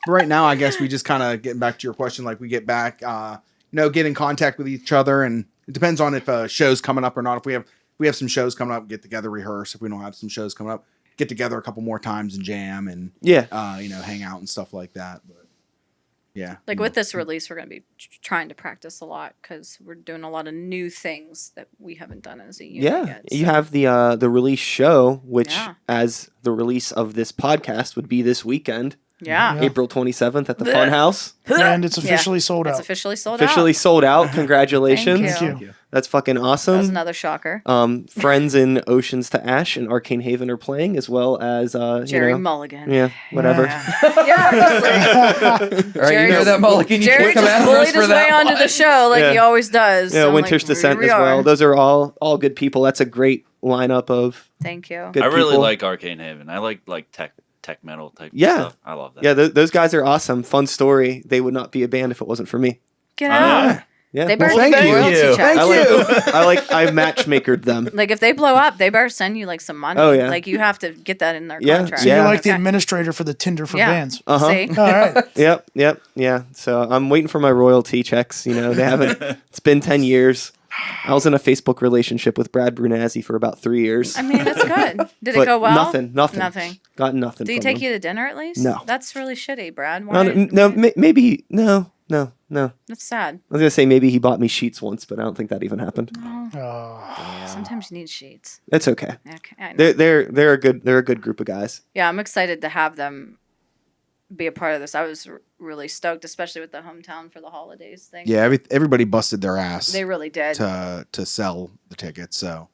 Right now, I guess we just kind of getting back to your question. Like we get back, get in contact with each other, and it depends on if a show's coming up or not. If we have some shows coming up, get together, rehearse. If we don't have some shows coming up, get together a couple more times and jam and Yeah. hang out and stuff like that. But yeah, Like with this release, we're going to be trying to practice a lot because we're doing a lot of new things that we haven't done as a unit Yeah. yet. You so- have the release show, which Yeah. as the release of this podcast would be this weekend. Yeah. Yeah. April 27th at the Fun House. And it's officially sold It's out. officially sold Officially out. sold out. Congratulations. Thank you. That's fucking That was awesome. another shocker. Friends in Oceans to Ash and Arcane Haven are playing, as well as Jerry you know, Mulligan. yeah, whatever. Yeah. All right, Jerry you hear that, Mulligan? You Jerry can't come just after us bullied for his way that onto the one. show like Yeah. he always does. Yeah, So I'm Winter's like, Descent here we as well. are. Those are all good people. That's a great lineup of Thank you. good I really people. like Arcane Haven. I like tech metal type Yeah. stuff. I love that. Yeah, those guys are awesome. Fun story. They would not be a band if it wasn't for me. Get Oh, out. yeah. Yeah. They better Well, give thank you you. royalty checks. I matchmakered them. Like if they blow up, they better send you like some money. Oh, yeah. Like you have to get that in their Yeah, contract. So yeah. you're like the Okay. administrator for the Tinder for Yeah. bands. Uh-huh. See? All right. Yep, yeah. So I'm waiting for my royalty checks. You know, they haven't. It's been 10 years. I was in a Facebook relationship with Brad Brunazzi for about 3 years. I mean, that's good. Did But it go well? Nothing. Nothing. Got nothing. Did he from take him. you to dinner at least? No. That's really shitty, Brad. No, Why? maybe no. That's sad. I was gonna say maybe he bought me sheets once, but I don't think that even happened. Oh. Sometimes you need sheets. It's okay. Okay, I know. They're a good group of guys. Yeah, I'm excited to have them be a part of this. I was really stoked, especially with the hometown for the holidays thing. Yeah, everybody busted their ass They really did. to sell the tickets. So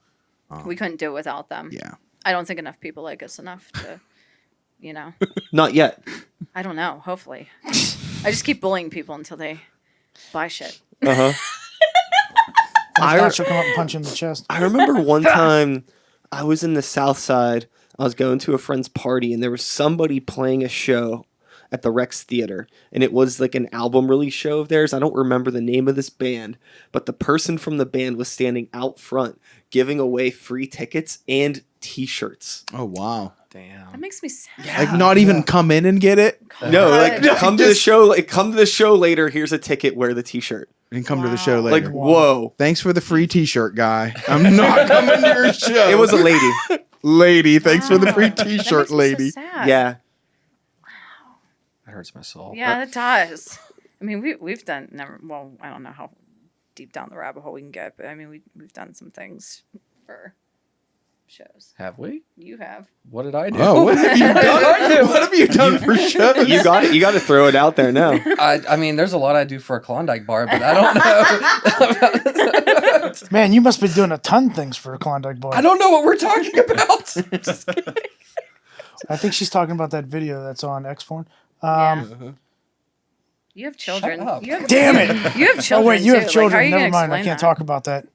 We couldn't do it without them. yeah, I don't think enough people like us enough to, Not yet. I don't know. Hopefully. I just keep bullying people until they buy shit. Uh huh. If not, she'll come up and punch you in the chest. I remember one time I was in the South Side. I was going to a friend's party, and there was somebody playing a show at the Rex Theater, and it was like an album release show of theirs. I don't remember the name of this band, but the person from the band was standing out front giving away free tickets and T-shirts. oh wow, Damn. That makes me sad. like not even come in and get it, No, like God. come to the show. Like come to the show later. Here's a ticket. Wear the T-shirt. and come to the Wow. show Like later. whoa, Thanks for the free T-shirt, guy. I'm not coming to your show. it was a lady. lady. Thanks for the free Wow. That T-shirt, makes me so lady. sad. Yeah. That hurts my soul. Yeah, that does. I mean, we've done well, I don't know how deep down the rabbit hole we can get, but I mean, we've done some things for shows. Have we? You have. What did I do? Oh, what have you What did I done? do? What have you done for shows? You got it. You got to throw it out there now. I mean, there's a lot I do for a Klondike bar, but I don't know. Man, you must be doing a ton of things for a Klondike Bar. I don't know what we're talking about. I think she's talking about that video that's on Xporn. Yeah. You have children. up. You have, Damn it. You have Oh children. wait, you too. have Like, how are children. you Never gonna mind. I explain can't that? talk about that.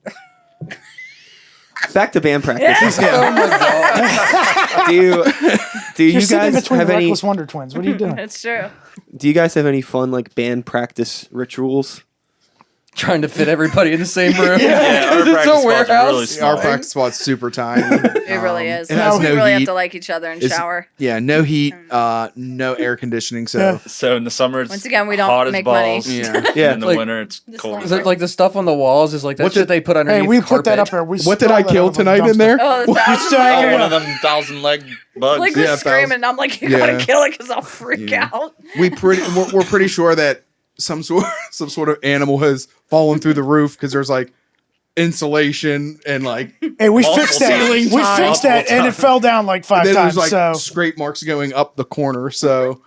Back to band practice. Oh my god. Do You're you sitting guys between have the any? Reckless Wonder Twins. What are you doing? That's true. Do you guys have any fun like band practice rituals? Trying to fit everybody in the same room. Yeah, our It's a practice spot's warehouse. really small. Our practice spot's super tiny. It really is. It has we no really have heat. to like each other and It's- shower. Yeah, no heat, no air conditioning. So Yeah. So in the summer, it's Once again, we don't hot as make money. balls. yeah. Yeah. In the Like- winter, it's This cold. one. Is it like the stuff on the walls is like that What shit did- they put underneath Hey, we put that carpet? up there. We What did I stole that kill out of a tonight in dumpster. there? Oh, the We thousand still- leg. One of them 1,000-leg bugs. Like Yeah, we're screaming. I'm like, you Yeah. gotta kill it because I'll freak Yeah. out. We're pretty sure that some sort of animal has fallen through the roof because there's like insulation and like Hey, we Multiple fixed that. ceilings. We Multiple fixed that, and it times. fell down like five then times. there's like So scrape marks going up the corner. So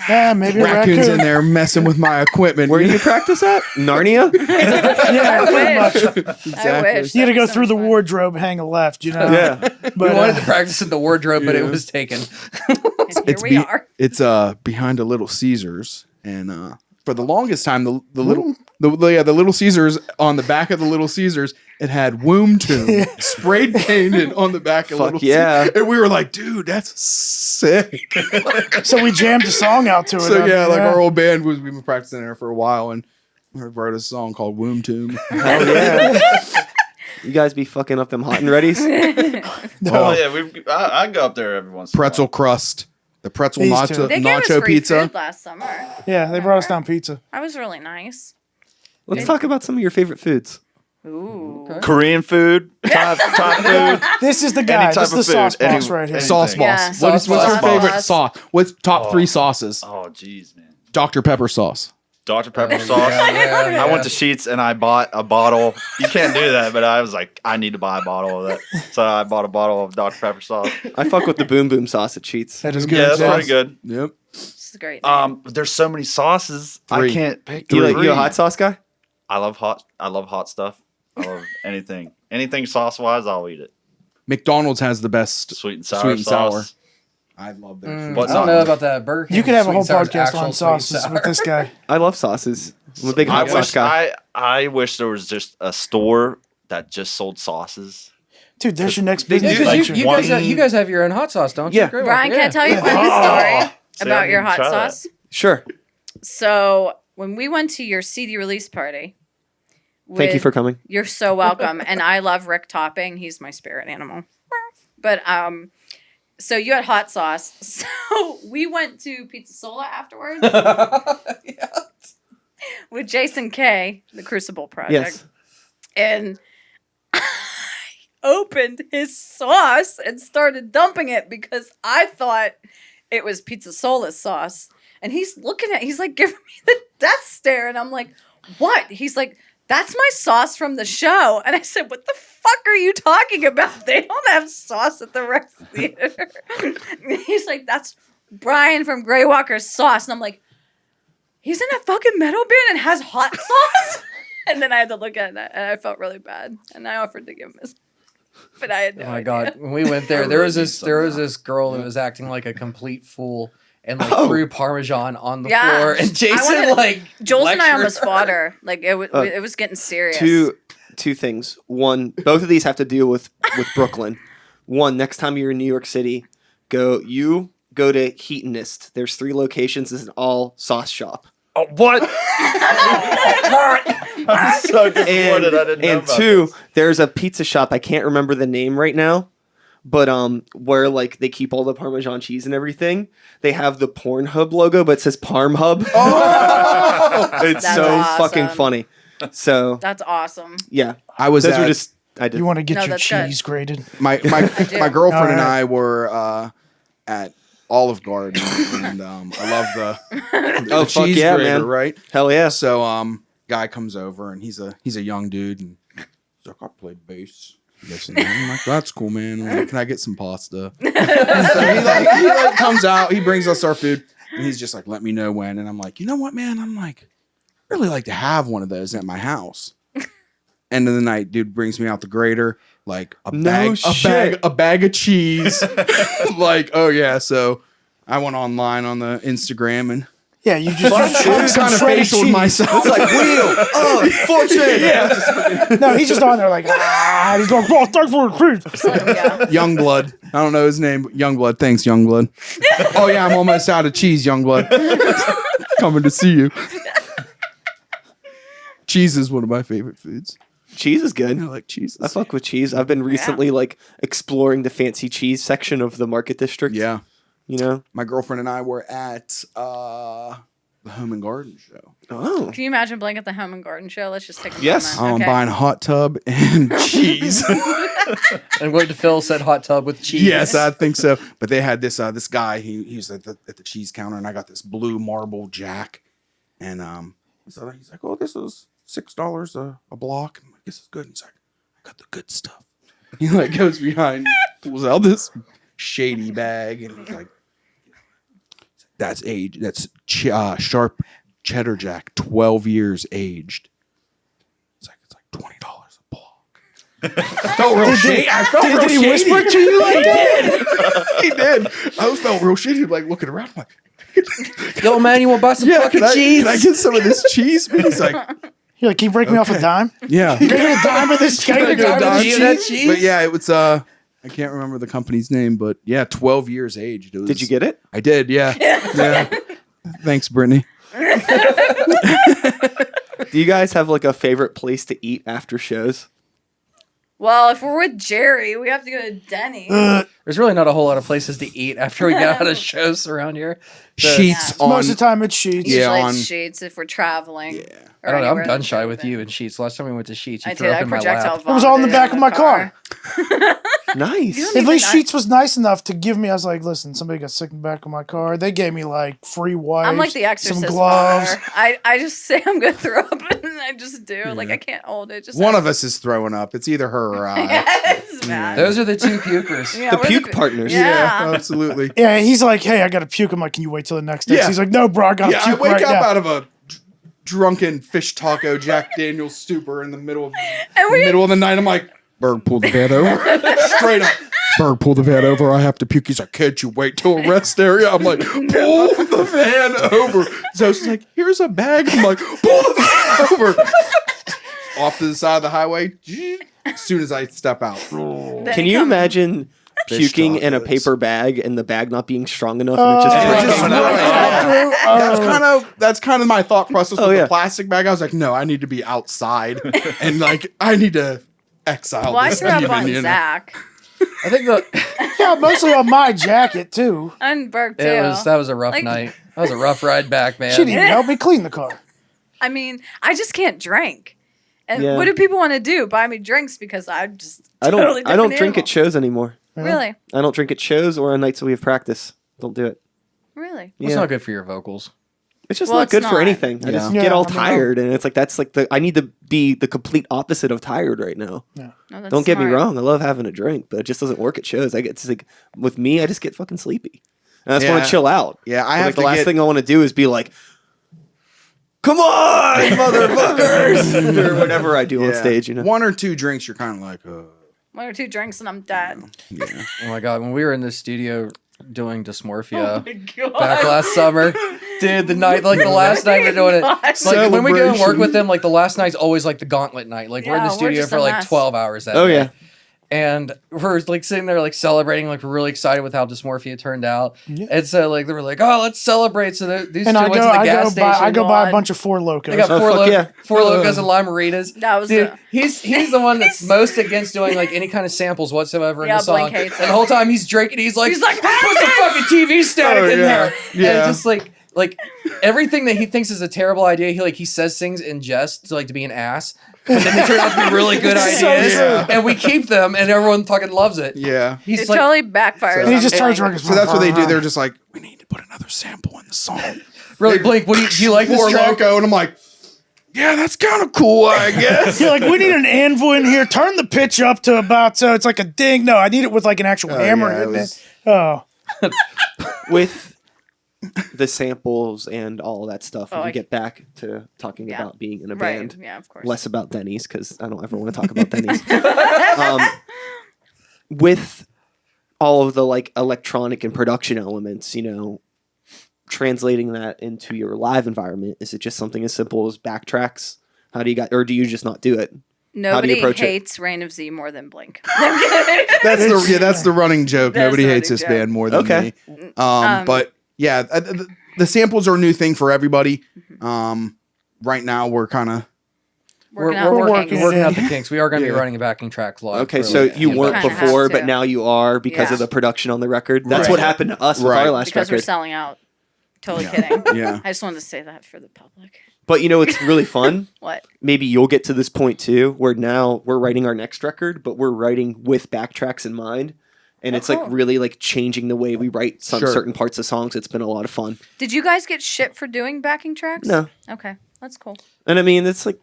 yeah, maybe a raccoons raccoon. in there messing with my equipment. Where do you practice at? Narnia? Yeah, pretty much. Exactly. I wish. You got to That go sounds through the fun. wardrobe, hang a left. You know. Yeah. But, We wanted to practice in the wardrobe, but it yeah. was taken. And here It's we be- are. It's behind a Little Caesars, and for the longest time, the Little Caesars, on the back of the Little Caesars, it had womb tomb sprayed painted on the back of Fuck Little yeah. Caesars. And we were like, dude, that's sick. so we jammed a song out to it. So yeah, like our old band we've been practicing there for a while, and we wrote a song called Womb Tomb. Hell yeah. You guys be fucking up them hot and readies? Oh yeah, I go up there every once. Pretzel crust, the pretzel These nacho, two. They gave us nacho free pizza. food last summer. Yeah, they brought us down pizza. That was really nice. Let's talk about some of your favorite foods. Ooh. Okay. Korean food, top food. This is the guy. type This is of the food, sauce boss any- right here. any- Sauce boss. Yeah. What's your Sauce favorite boss. sauce? What's top Oh. 3 sauces? Oh jeez, man. Dr. Pepper sauce. Dr. Pepper Oh, sauce. yeah. I went to Sheetz and I bought a bottle. You can't do that, but I was like, I need to buy a bottle of that. So I bought a bottle of Dr. Pepper sauce. I fuck with the Boom Boom sauce at Sheetz. That is good. Yeah, that's sauce. pretty good. Yep. It's a great. There's so many sauces. Three. I can't pick. You three. a hot sauce guy? I love hot stuff. I love anything. Anything sauce wise, I'll eat it. McDonald's has the best. Sweet and sour Sweet and sour. sauce. I love their. I What's don't on know it? about that Burger King. You could have a sweet whole and sour is podcast actual on sweet and sauces sour. with this guy. I love sauces. I'm a big hot sauce guy. I wish there was just a store that just sold sauces. Dude, there's your next They business do, Yeah, 'cause venture. you guys have your own hot sauce, don't you? Yeah. Great Brian, one. can I tell you a Yeah. funny story See, I about need your to hot try that. sauce? Sure. So when we went to your CD release party, Thank you for coming. You're so welcome. And I love Rick Topping. He's my spirit animal. But so you had hot sauce. So we went to Pizza Sola afterwards Yeah. with Jason K, the Crucible Project. Yes. And I opened his sauce and started dumping it because I thought it was Pizza Sola's sauce. And he's he's like giving me the death stare. And I'm like, what? He's like, that's my sauce from the show. And I said, what the fuck are you talking about? They don't have sauce at the Rex Theater. And he's like, that's Brian from Grey Walker's sauce. And I'm like, he's in a fucking metal band and has hot sauce? And then I had to look at it and I felt really bad. And I offered to give him his, but I had no Oh my idea. god! When we went there, I there really was need this some there was now. this girl that was acting like a complete fool and like Oh. threw Parmesan on the Yeah. floor, and Jason wanted- like Jules and I lectured almost her. fought her. Like it Uh, was getting serious. Two things. One, both of these have to deal with Brooklyn. One, next time you're in New York City, go to Heatonist. There's 3 locations. It's an all sauce shop. Oh, what? I'm so disappointed. I didn't know And about two, this. there's a pizza shop. I can't remember the name right now, but where like they keep all the Parmesan cheese and everything. They have the Pornhub logo, but it says Parm Hub. Oh! It's That's so awesome. fucking funny. So That's awesome. yeah, I was those at, were just I did. You want to get No, your that's good. cheese grated? my do. my girlfriend and All right. I were at Olive Garden, and I love the Oh, fuck cheese yeah, grater, man. right? Hell yeah. So guy comes over and he's a young dude and he's like, I played bass. This and that. I'm like, that's cool, man. I'm like, can I get some pasta? So he like comes out, he brings us our food, and he's just like, let me know when. And I'm like, you know what, man? I'm like, I really like to have one of those at my house. End of the night, dude brings me out the grater, like No shit. a bag of cheese. Like, oh yeah. So I went online on the Instagram and Yeah, you just kind of facialed myself. It's like wheel of fortune. No, he's just on there like, he's going, oh, thanks for the cheese. Yeah. Youngblood. I don't know his name. But Youngblood. Thanks, Youngblood. Oh yeah, I'm almost out of cheese, Youngblood. Coming to see you. Cheese is one of my favorite foods. Cheese is good. I like cheese. I fuck with cheese. I've been recently like exploring the fancy cheese section of the Market District. Yeah. You know? My girlfriend and I were at the Home and Garden show. Oh. Can you imagine playing at the Home and Garden Show? Let's just take a Yes. moment. I'm Okay. buying a hot tub and cheese. And going to fill said hot tub with cheese. Yes, I think so. But they had this this guy. He was at the cheese counter, and I got this blue marble jack. And so he's like, "Oh, this is $6 a block." I'm like, "This is good." And he's like, "I got the good stuff." He like goes behind, pulls out this shady bag, and he's like, "That's aged. That's sharp cheddar jack, 12 years aged." It's like $20 a block. I felt real shady. I felt real Did he shady. whisper it to you like that? He did. I felt real shitty, like looking around. I'm like, Yo, man, you want to buy some yeah, fucking can I, cheese? can I get some of this cheese? And he's like, You're like, can you break me off a Okay. dime? yeah. Can I get a dime of this? Can I Can I get a get a dime of dime this of that cheese? cheese? But yeah, it was I can't remember the company's name, but yeah, 12 years aged. It was, Did you get it? I did, yeah. Yeah. Thanks, Brittany. Do you guys have like a favorite place to eat after shows? Well, if we're with Jerry, we have to go to Denny. There's really not a whole lot of places to eat after we get out of shows around here. Sheets Yeah. on. Most of the time it's sheets. Yeah, Usually on- it's Sheets if we're traveling. Yeah. or I don't know. anywhere I'm gun that's shy with open. you and Sheets. Last time we went to Sheets, you I threw did. up I in my projectile lap. It was all in the vomited back of my car. Nice. You don't At even least know- Sheets was nice enough to give me. I was like, listen, somebody got sick in the back of my car. They gave me like free wipes. I'm like the Exorcist. some gloves. mother. I just say I'm gonna throw up, and I just do. Like I can't hold it. Just One of us is throwing up. It's either her or I. Yes, man. Those are the two pukers. Yeah, The we're puke partners. Yeah. Absolutely. Yeah, he's like, hey, I got to puke. I'm like, can you wait till the next day? Yeah. He's like, no, bro, I got to Yeah, I puke wake right up now. out of a drunken fish taco Jack Daniels stupor in the middle of the night. I'm like, Berg, pull the van over. Straight up. Berg, pull the van over. I have to puke. He's like, can't you wait till a rest area? I'm like, pull the van over. So she's like, here's a bag. I'm like, pull the van over. Off to the side of the highway. As soon as I step out. Then Can he you comes- imagine Fish puking in a tacos. paper bag and the bag not being strong enough and it just It just coming out? runs. That's kind of my thought process with yeah. the plastic bag. I was like, no, I need to be outside and like I need to exile. Well, I this threw up demon, on you know? Zach I think Yeah, mostly on my jacket, too. and Berg too. that was a rough Like- night. That was a rough ride back, man. She didn't even help me clean the car. I mean, I just can't drink. And Yeah. what do people want to do? Buy me drinks because I'm just I don't totally I don't different drink animal. at shows anymore. Really, I don't drink at shows or on nights that we have practice. Don't do it. really. It's not good for your vocals. It's just Well, not it's good for not. anything. I just Yeah. get all Yeah, I mean, tired, and it's like that's like I need to be the complete opposite of tired right now. No, that's Don't get me smart. wrong, I love having a drink, but it just doesn't work at shows. I get it's like with me, I just get fucking sleepy, and I just want Yeah. to chill out. Yeah, I Like, have the to last get. thing I want to do is be like, "Come on, motherfuckers!" or whatever I do on yeah, stage. You know, one or two drinks, you're kind of like, One or two drinks and I'm dead. yeah. Oh my god, when we were in the studio doing Dysmorphia God. back last summer, dude, the last night we're doing it. Gosh. Like when we go and work Celebration. with them, like the last night's always like the gauntlet night. Like we're in Yeah, the we're studio just for a like mess. 12 hours that Oh, day. yeah. And we're like sitting there like celebrating, like we're really excited with how Dysmorphia turned out. Yeah. And so like they were like, oh, let's celebrate. So these And two I went go, to the I gas go station. buy, I go buy a God. bunch of Four Locos. They got Oh, four, fuck yeah. four locos and limeritas. That was Dude, the- he's the one that's most against doing like any kind of samples whatsoever in Yeah, the song. Blink hates And it. the whole time he's drinking, he's like, He's like, "Let's put some fucking TV static Oh, in yeah. there." Yeah. And just like everything that he thinks is a terrible idea, he says things in jest to be an ass. But then they turn out to be really good It's so ideas. true. And we keep them and everyone fucking loves it. Yeah. He's It like totally backfires. And he on just turns Blink. around and goes, So that's what they do. They're just like, we need to put another sample in the song. really Blink, do you like this Four track? Loco, and I'm like, yeah, that's kind of cool, I guess. You're like, we need an anvil in here. Turn the pitch up to about so it's like a ding. No, I need it with like an actual hammer yeah, it hitting was- it. Oh, with the samples and all that stuff, when Oh, we I- get back to talking Yeah. about being in a Right. band, Yeah, of course. less about Denny's because I don't ever want to talk about Denny's. With all of the like electronic and production elements, translating that into your live environment, is it just something as simple as backtracks? How do you or do you just not do it? Nobody approach it? hates Reign of Z more than Blink. That's the running joke. That's Nobody the hates running this joke. band more than Okay. me. But yeah, the samples are a new thing for everybody. Right now we're kind of Working out the working kinks. working out the kinks. We are going to be Yeah. running a backing track live. Okay, for, so like, you the weren't back. Kinda have before, to. but now you are because Yeah. of the production on the record. That's Right. what happened to us with Right. our last Because we're record. selling out. Totally Yeah. kidding. yeah. I just wanted to say that for the public. But it's really fun. What? Maybe you'll get to this point too, where now we're writing our next record, but we're writing with backtracks in mind. And Oh, it's like cool. really like changing the way we write some Sure. certain parts of songs. It's been a lot of fun. Did you guys get shit for doing backing tracks? No. Okay, that's cool. And I mean, it's like,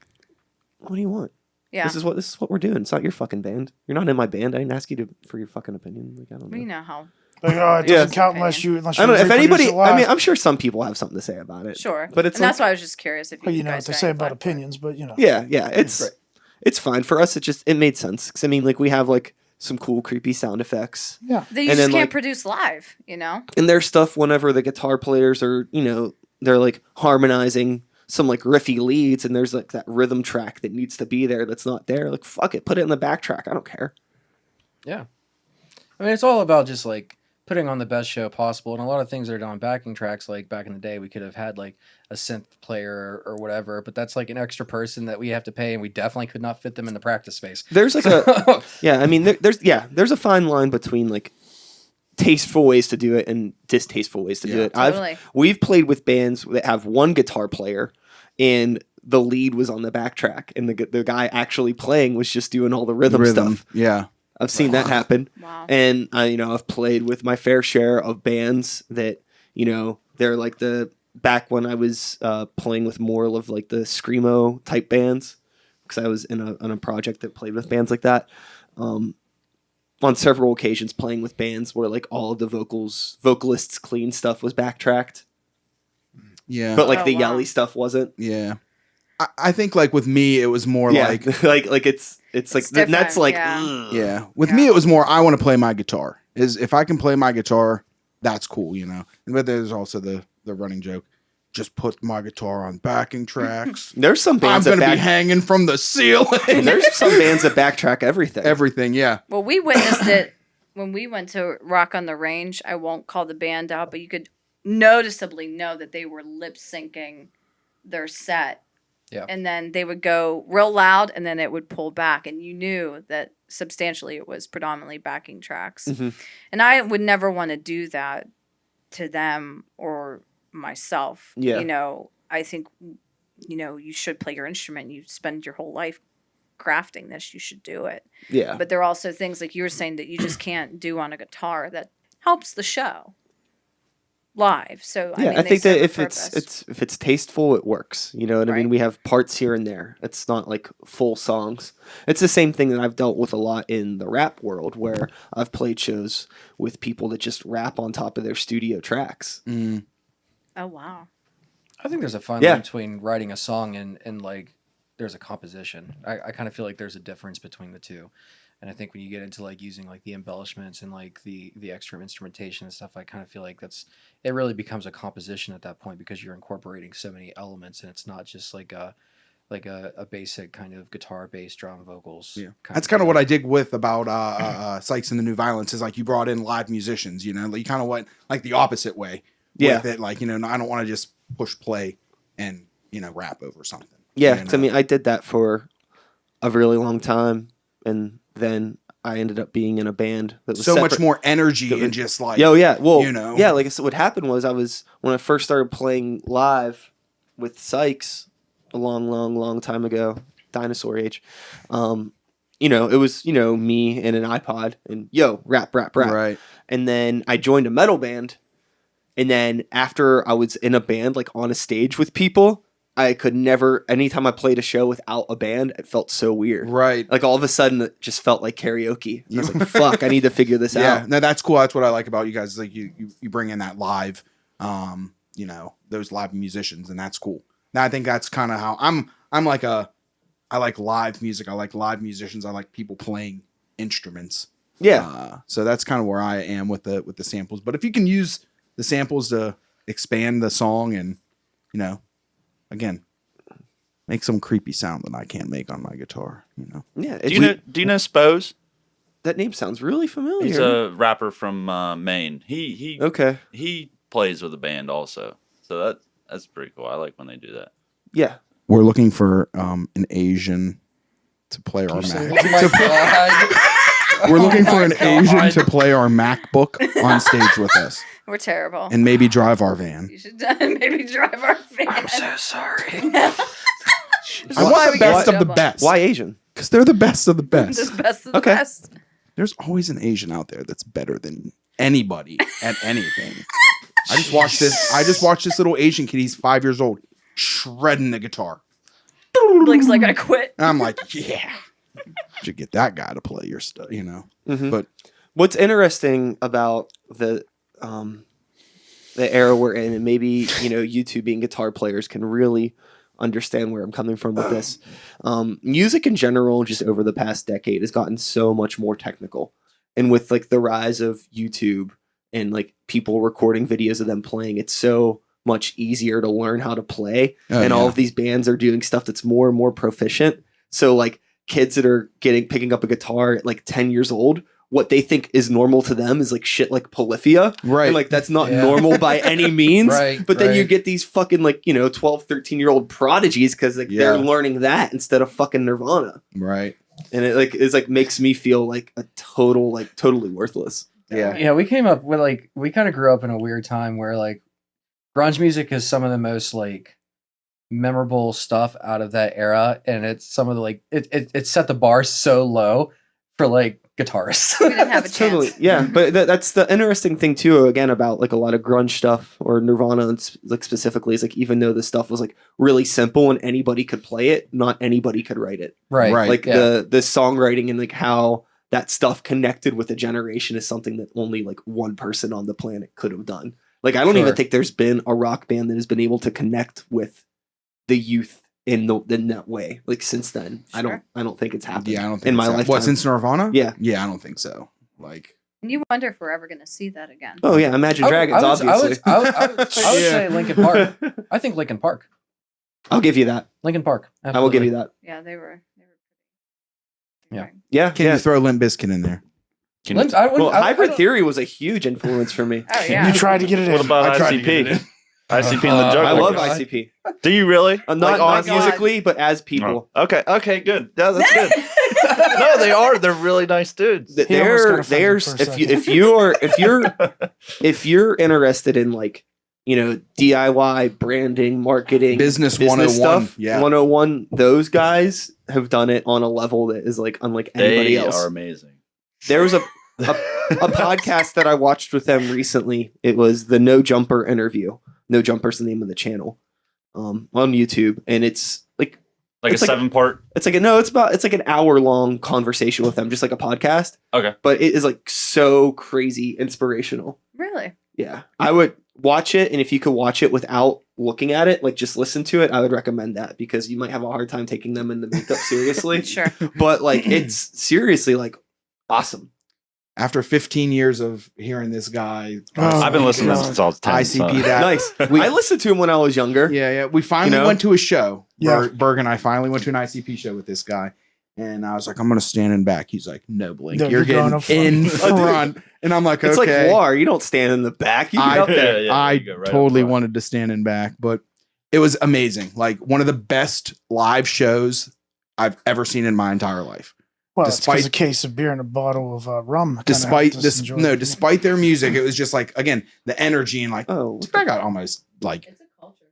what do you want? Yeah. This is what we're doing. It's not your fucking band. You're not in my band. I didn't ask you for your fucking opinion. Like, I don't We know. know how. like, it Yeah. doesn't count unless you I don't know if reproduce anybody. it live. I mean, I'm sure some people have something to say about it. Sure. but it's and that's like- why I was just curious if you, Well, you know what guys they got say any about flack for it. opinions, but Yeah, it's Right. it's fine for us. It made sense because I mean, like we have like some cool creepy sound effects, yeah. That you And just then, can't like- produce live, you know? and there's stuff whenever the guitar players are they're like harmonizing some like riffy leads, and there's like that rhythm track that needs to be there that's not there. Like fuck it, put it in the backtrack. I don't care. Yeah. I mean, it's all about just like putting on the best show possible. And a lot of things that are done on backing tracks, like back in the day, we could have had like a synth player or whatever, but that's like an extra person that we have to pay, and we definitely could not fit them in the practice space. There's like a yeah. I mean, there's a fine line between like tasteful ways to do it and distasteful ways to do Yeah. it. Totally. We've played with bands that have one guitar player, and the lead was on the backtrack, and the guy actually playing was just doing all the rhythm stuff. Yeah. I've seen that happen. Wow. And I've played with my fair share of bands that, they're like back when I was playing with more of like the screamo type bands, because I was in a project that played with bands like that. On several occasions playing with bands where like all of the vocalists' clean stuff was backtracked. Yeah. But like Oh, the wow. yelly stuff wasn't. Yeah. I think like with me, it was more like, like it's like different, that's like yeah. ugh. yeah. With Yeah. me, it was more, I want to play my guitar. If I can play my guitar, that's cool, But there's also the running joke. Just put my guitar on backing tracks. There's some I'm bands going that to be hanging from the ceiling. there's some bands that backtrack everything. Everything, yeah. Well, we witnessed it when we went to Rock on the Range. I won't call the band out, but you could noticeably know that they were lip syncing their set. Yeah. And then they would go real loud and then it would pull back. And you knew that substantially it was predominantly backing tracks. Mhm. And I would never want to do that to them or myself. Yeah. I think, you should play your instrument. You spend your whole life crafting this. You should do it. Yeah. But there are also things like you were saying that you just can't do on a guitar that helps the show live. So Yeah, mean, I they think that serve a if purpose. it's tasteful, it works. You know what I mean? Right. We have parts here and there. It's not like full songs. It's the same thing that I've dealt with a lot in the rap world, where I've played shows with people that just rap on top of their studio tracks. Mm. Oh wow. I think there's a fine Yeah. line between writing a song and like there's a composition. I kind of feel like there's a difference between the two. And I think when you get into like using like the embellishments and like the extra instrumentation and stuff, I kind of feel like it really becomes a composition at that point, because you're incorporating so many elements and it's not just like a basic kind of guitar, bass, drum, vocals. Yeah. That's kind of what I dig with about Sikes and the New Violence, is like you brought in live musicians, you kind of went like the opposite way with it. Like, I don't want to just push play and, rap over something. Yeah, 'cause I mean, I did that for a really long time, and then I ended up being in a band that was so separate. much more energy That was- and just like, Yeah, yeah. Well, Yeah, like I said, what happened was when I first started playing live with Sikes a long time ago, dinosaur age. It was me and an iPod and rap. right. And then I joined a metal band, and then after I was in a band like on a stage with people, I could never. Anytime I played a show without a band, it felt so weird. Right. Like all of a sudden, it just felt like karaoke. I was like, "Fuck, I need to figure this Yeah. out." No, that's cool. That's what I like about you guys. Like you bring in that live, those live musicians, and that's cool. Now I think that's kind of how I'm like I like live music. I like live musicians. I like people playing instruments. Yeah. So that's kind of where I am with the samples. But if you can use the samples to expand the song and, again, make some creepy sound that I can't make on my guitar, Yeah. Do you know Spose? That name sounds really familiar. He's a rapper from Maine. Okay. He plays with a band also, so that's pretty cool. I like when they do that. Yeah. We're looking for an Asian to play our Mac. We're looking for an Asian to play our MacBook on stage with us, We're terrible. and maybe drive our van. You should maybe drive our van. I'm so sorry. I want the best of the best. Why Asian? Because they're the best of the best. The best of the Okay. best. There's always an Asian out there that's better than anybody at anything. I just watched this little Asian kid. He's 5 years old, shredding the guitar. Blake's like, I quit. And I'm like, yeah, should get that guy to play your stuff, Mhm. But What's interesting about the era we're in, and maybe you two being guitar players can really understand where I'm coming from with this. Music in general, just over the past decade, has gotten so much more technical, and with like the rise of YouTube and like people recording videos of them playing, it's so much easier to learn how to play. And all of these bands are doing stuff that's more and more proficient. So like kids that are picking up a guitar at like 10 years old, what they think is normal to them is like shit like Polyphia. right, And like that's not Yeah. normal by any means. Right, But then you right. get these fucking like 12, 13-year-old prodigies because like they're learning that instead of fucking Nirvana. right, And it makes me feel like a totally worthless. Yeah, we came up with we kind of grew up in a weird time where like grunge music is some of the most like memorable stuff out of that era, and it's some of the like it set the bar so low for like guitarists. We didn't have a chance. Totally, yeah. But that's the interesting thing too. Again, about like a lot of grunge stuff or Nirvana, and like specifically, is like even though the stuff was like really simple and anybody could play it, not anybody could write it. Right. Like Yeah. the songwriting and like how that stuff connected with a generation is something that only like one person on the planet could have done. Like I don't even Sure. think there's been a rock band that has been able to connect with the youth in that way. Like since then, Sure. I don't think it's happened. Yeah, I don't think in my it's happened. lifetime. What, since Nirvana? Yeah. Yeah, I don't think so. Like, And you wonder if we're ever going to see that again. Oh yeah, Imagine Dragons, obviously. I would Yeah. say Linkin Park. I think Linkin Park. I'll give you that. Linkin Park. I will give you that. Yeah, they were. Yeah. Yeah, can yeah. you throw Limp Bizkit in there? Limp- I wouldn't- Well, I Hybrid don't- Theory was a huge influence for me. Oh yeah. You tried to get it in. What about I tried to get it ICP? in. ICP and the I Juggler. I love God. ICP. Do you really? Not, Like, not honestly? musically, but as people. Oh, okay, good. Yeah, that's good. No, they are. They're really nice dudes. He almost got They're offended for a if you're interested in like, you know, DIY branding, marketing, Business 101. stuff, Yeah. 101, those guys have done it on a level that is like unlike anybody They else. are amazing. There was a podcast that I watched with them recently. It was the No Jumper interview. No Jumper's the name of the channel on YouTube, and it's like Like It's a like- 7-part. it's like it's like an hour long conversation with them, just like a podcast. Okay. But it is like so crazy inspirational. Really? Yeah, I would watch it, and if you could watch it without looking at it, like just listen to it, I would recommend that because you might have a hard time taking them in the makeup seriously. Sure. But like it's seriously like awesome. After 15 years of hearing this guy, Oh, I've been listening God. since I was 10. ICP so. that. Nice. We- I listened to him when I was younger. Yeah, we finally You know? went to a show. Yeah. Berg and I finally went to an ICP show with this guy. And I was like, I'm going to stand in back. He's like, no, Blink. No, you're you're going getting up front." in front. And I'm like, It's okay. like war. You don't stand in the back. You get I- up there. Yeah, I you go right up totally front. wanted to stand in back, but it was amazing. Like one of the best live shows I've ever seen in my entire life. Well, it's Despite- because a case of beer and a bottle of rum. kinda Despite helped us this, enjoy no, it. despite their music, it was just like, again, the energy and like, Oh, I got almost like, It's a culture.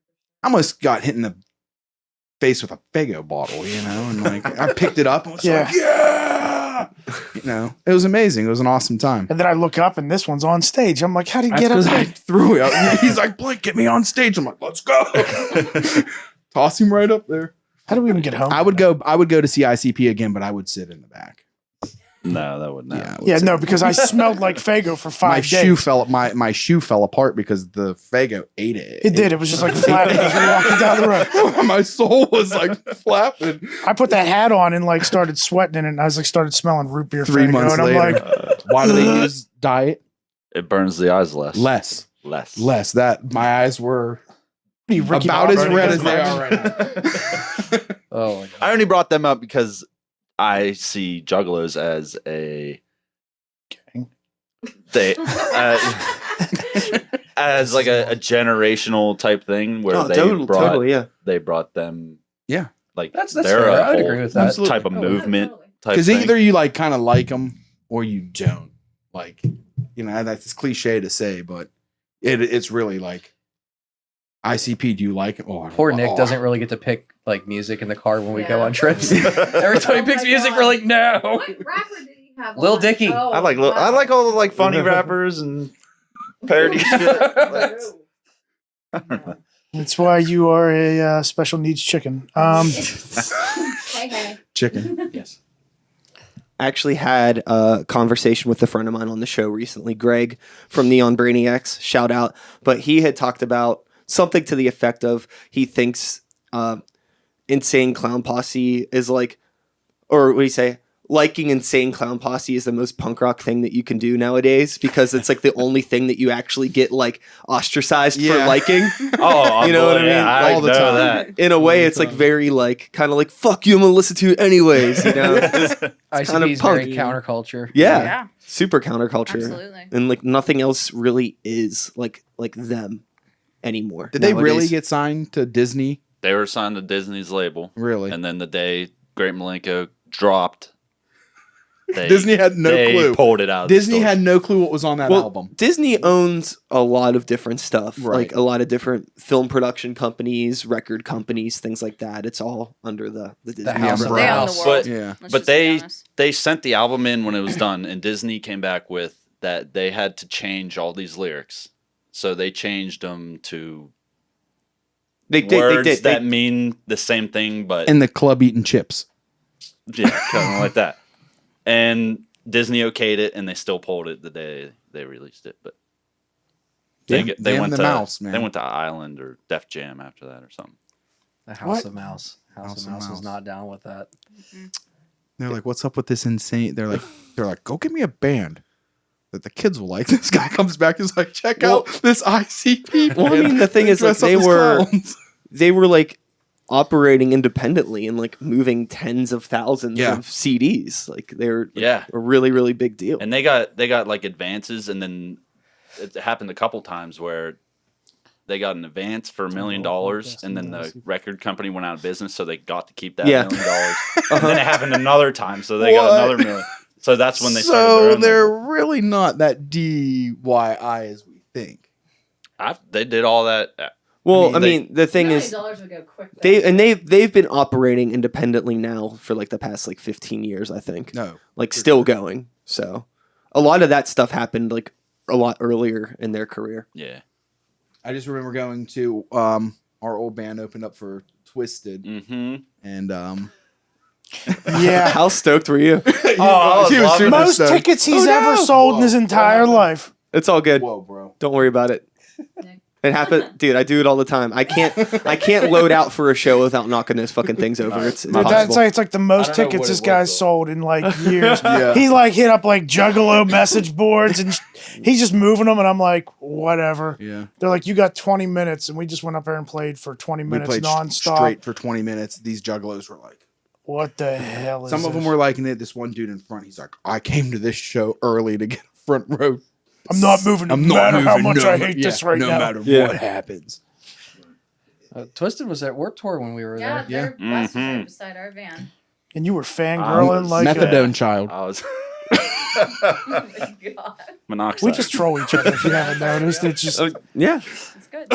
almost got hit in the face with a Fago bottle, you know, and like I picked it up and was Yeah. like, yeah, you know, it was amazing. It was an awesome time. And then I look up and this one's on stage. I'm like, how do you That's get up 'cause I there? threw it out. He's like, Blake, get me on stage. I'm like, let's go. Toss him right up there. How do we even get home? I would go to see ICP again, but I would sit in the back. No, that would not. I would Yeah, sit no, in the because back. I smelled like Fago for 5 my days. shoe fell apart because the Fago ate it. It did. It was just like flapping as we were walking down the road. My soul was like flapping. I put that hat on and like started sweating in it, and I was like started smelling root beer. 3 Fago, months and I'm later. like, Why do they use diet? It burns the eyes less. Less. That my eyes were "Hey, Ricky about as Bobby red goes as they by." are right now. Oh, my God. I only brought them up because I see Juggalos as a they as like a generational type thing where oh, they totally, yeah. brought them Yeah. like That's they're fair. a I'd whole agree with that. Absolutely. type of Oh, movement type Because thing. either you like kind of like them or you don't. Like, you know, that's cliche to say, but it's really like ICP. Do you like it? Oh, Poor Nick oh. doesn't really get to pick like music in the car when we go Yeah. on trips. Every time he picks music, we're like, no. What rapper did he have? Lil on? Dicky. Oh, I like wow. I like all the like funny rappers and parody shit. Like, That's why you are a special needs chicken. Hey. Chicken. Yes. I actually had a conversation with a friend of mine on the show recently, Greg from Neon Brainiacs, shout out. But he had talked about something to the effect of he thinks Insane Clown Posse is like, or what do you say? Liking Insane Clown Posse is the most punk rock thing that you can do nowadays because it's like the only thing that you actually get like ostracized for Yeah. liking. oh, You know what I mean? I All the know time. that. In a way, it's like very like kind of like fuck you, I'm gonna listen to it anyways. You know, ICP is punk. very counterculture. yeah, Yeah, super counterculture. absolutely. And like nothing else really is like them anymore. Did they really nowadays. get signed to Disney? They were signed to Disney's label, Really? and then the day Great Milenko dropped, Disney had no they clue. Pulled it out. Disney had no clue what was on that album. Disney owns a lot of different stuff, Right. like a lot of different film production companies, record companies, things like that. It's all under the Disney house of umbrella. They own the world. But Yeah. Let's but just be honest. they sent the album in when it was done, and Disney came back with that they had to change all these lyrics. So they changed them to words that mean the same thing, but In the club eating chips. yeah, kind of like that. And Disney okayed it, and they still pulled it the day they released it. But they Damn went the to mouse, man. They went to Island or Def Jam after that or something. The House What? of Mouse. House House of of Mouse Mouse. is not down with that. They're like, what's up with this insane? They're like, go get me a band that the kids will like. This guy comes back, he's like, check out this ICP. Well, I mean, the thing is, like, dress up as clowns. they were like operating independently and like moving tens of thousands Yeah. of CDs. Like they're Yeah. a really, really big deal. And they got like advances, and then it happened a couple times where they got an advance for $1 million, and then the record company went out of business, so they got to keep that Yeah. $1 million. And then it happened another time, so they got another $1 million. So that's when they started their So own they're label. really not that DIY as we think. They did all that. Well, I I mean, mean, the thing is, dollars would go quick. they've been operating independently now for like the past like 15 years, I think. No. Like still going. So a lot of that stuff happened like a lot earlier in their career. Yeah. I just remember going to our old band opened up for Twisted, Mm-hmm. and Yeah. How stoked were you? I was He was loving super it. Most stoked. tickets he's Oh, ever no. sold in his Whoa. entire life. It's all good. Whoa, bro. Don't worry about it. It happened, dude. I do it all the time. I can't load out for a show without knocking those fucking things over. It's Dude, that's impossible. like, it's like the most I don't know tickets what this it was, guy's though. sold in like years. Yeah. He like hit up like Juggalo message boards and he's just moving them, and I'm like, whatever. Yeah. They're like, you got 20 minutes, and we just went up there and played for 20 We minutes played nonstop. straight for 20 minutes. These juggalos were like, What the hell is some of them this? were liking it. This one dude in front, he's like, I came to this show early to get a front row. I'm not moving no matter how much I hate this right no now. matter Yeah. what happens. Twisted was at Warped Tour when we were Yeah, there. their bus was Mhm. right beside our van. And you were fangirling was like Methadone child. I was Oh my god, monoxide. We just troll each other if you haven't noticed. It's just Yeah, it's good.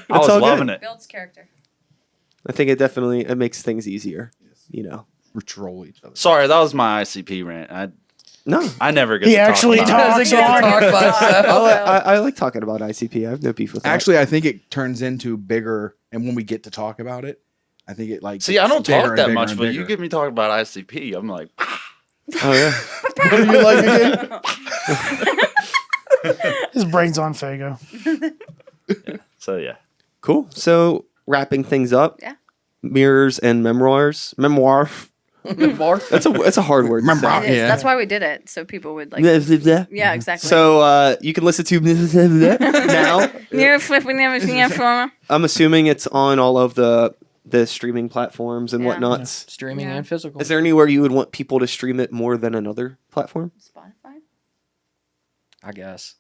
I was all loving good. it. Builds character. I think it makes things easier. You know. We troll each other. Sorry, that was my ICP rant. No, I never get He to talk actually about talks it. Doesn't get to talk about stuff. I like talking about ICP. I have no beef with that. Actually, I think it turns into bigger, and when we get to talk about it, I think it like. See, I don't gets bigger talk and that bigger much, and but you bigger. get me talking about ICP. I'm like, oh yeah. What do you like again? his brain's on Fago. so yeah. Cool. So wrapping things up. Yeah. Mirrors and memoirs. Memoir. That's a hard word. to Remember, say. It is. yeah. That's why we did it, so people would like. Yeah. Yeah, exactly. So you can listen to now. Near flipping everything from. I'm assuming it's on all of the streaming platforms and Yeah. whatnots. Streaming Yeah. and physical. Is there anywhere you would want people to stream it more than another platform? Spotify. I guess.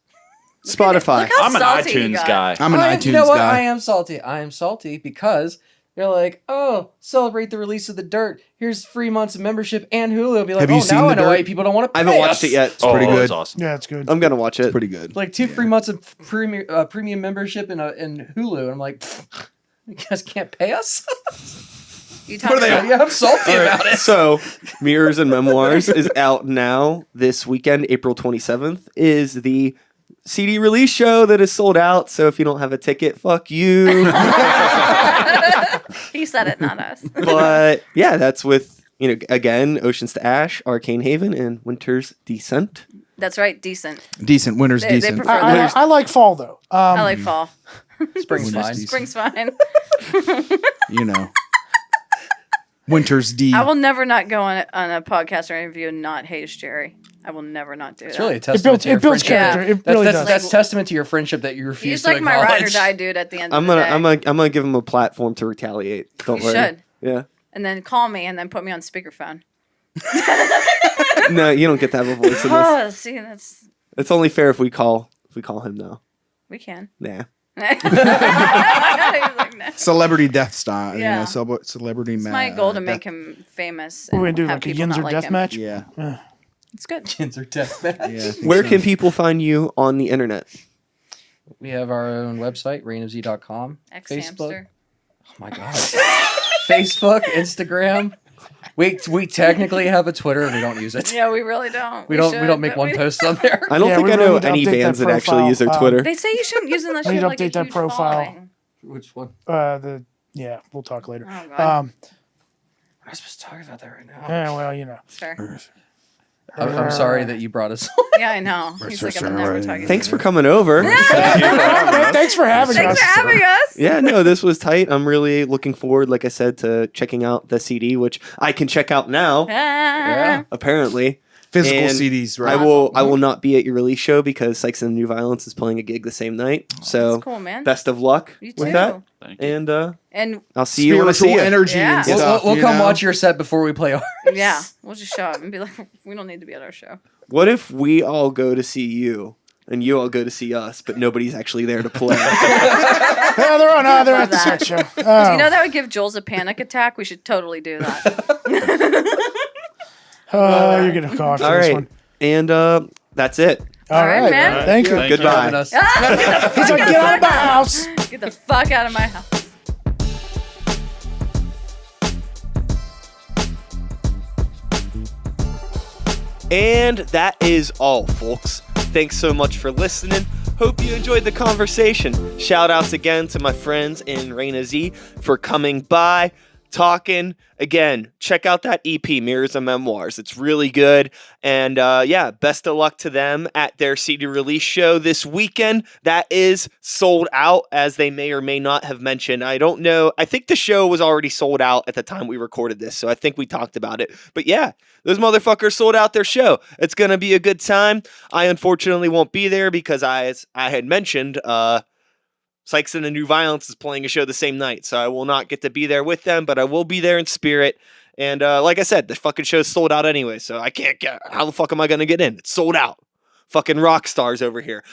Spotify. Look how I'm an salty you iTunes got. guy. I'm an iTunes You know what? I guy. am salty. I am salty because they're like, oh, celebrate the release of The Dirt. Here's 3 months of membership and Hulu. I'll be like, Have you oh, seen now The I know Dirt? why people don't want to I pay haven't watched us. it yet. It's pretty good. It's awesome. Yeah, it's good. I'm gonna watch it. Pretty good. Like two free months of premium membership in Hulu. And I'm like, you guys can't pay us? You What are they talking on? about? Yeah, I'm salty All right, about it. So, Mirrors and Memoirs is out now this weekend. April 27th is the CD release show that is sold out. So if you don't have a ticket, fuck you. He said it, not us. But yeah, that's with, again, Oceans to Ash, Arcane Haven, and Winter's Descent. That's right, decent. Decent. Winter's They decent. prefer I, that. I like fall though. I like fall. Spring's Winter's fine. decent. Spring's fine. You know. Winter's D. I will never not go on a podcast or interview and not hate Jerry. I will never not do It's that. really a It testament builds to your it builds friendship. character. It That's, really that's, does. that's testament to your friendship that you refuse He's to like my ride or acknowledge. die dude at the end I'm of the gonna day. I'm gonna give him a platform to retaliate. Don't You worry. should. Yeah. And then call me and then put me on speakerphone. No, you don't get to have a voice in this. Oh, see, that's It's only fair if we call him though. we can. Nah. He's like, no. Celebrity death style. Yeah. You know, celebrity It's my goal to make him famous. What are we and gonna do? have Like a people Yinzer not like death him. match? Yeah. It's good. Kids are deathmatch. Yeah, I think Where so. can people find you on the internet? We have our own website, reignofz.com. Ex Facebook. hamster. Oh my god. Facebook, Instagram. We technically have a Twitter and we don't use it. Yeah, we really don't. We don't should, make but one we- post on there. I don't Yeah, think we I really know need to any update that bands that actually profile. use their Twitter. They say you shouldn't use it unless We you need have to like a update that huge profile. following. Which one? Yeah, we'll talk later. Oh, God. We're not supposed to talk about that right now. Yeah, well, you know. It's fair. I'm sorry that you brought us. Yeah, I know. He's like, I'm never talking. Thanks for coming over. Thanks for having Thanks us. for having us. Yeah, no, this was tight. I'm really looking forward, like I said, to checking out the CD, which I can check out now, Yeah. apparently. Physical And CDs, I right? will not be at your release show because Sikes and the New Violence is playing a gig the same night. So That's cool, man. best of luck You with too. that. Thank you. And And I'll see you when I see Spiritual you. energy Yeah. and We'll, stuff. we'll you come know? watch your set before we play ours. yeah, we'll just show up and be like, we don't need to be at our show. What if we all go to see you and you all go to see us, but nobody's actually there to play? Yeah, they're on. They're Love at the that. sex show. Do you know that would give Jules a panic attack? We should totally do that. You're gonna call after All this right. one. And that's it. All right, right, man. Thank you. Thank you. Goodbye. Having us. He's like, get out of my house. Get the fuck out of my house. And that is all, folks. Thanks so much for listening. Hope you enjoyed the conversation. Shout outs again to my friends in Reina Z for coming by, talking. Again, check out that EP, Mirrors and Memoirs. It's really good. And yeah, best of luck to them at their CD release show this weekend. That is sold out, as they may or may not have mentioned. I don't know. I think the show was already sold out at the time we recorded this, so I think we talked about it. But yeah, those motherfuckers sold out their show. It's going to be a good time. I unfortunately won't be there because as I had mentioned, Sikes and the New Violence is playing a show the same night, so I will not get to be there with them, but I will be there in spirit. And like I said, the fucking show's sold out anyway, so I can't get. How the fuck am I gonna get in? It's sold out. Fucking rock stars over here.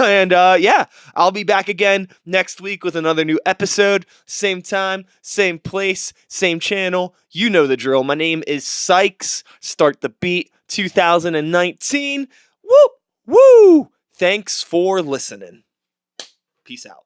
And yeah, I'll be back again next week with another new episode. Same time, same place, same channel. You know the drill. My name is Sikes. Start the Beat 2019. Woo! Woo! Thanks for listening. Peace out.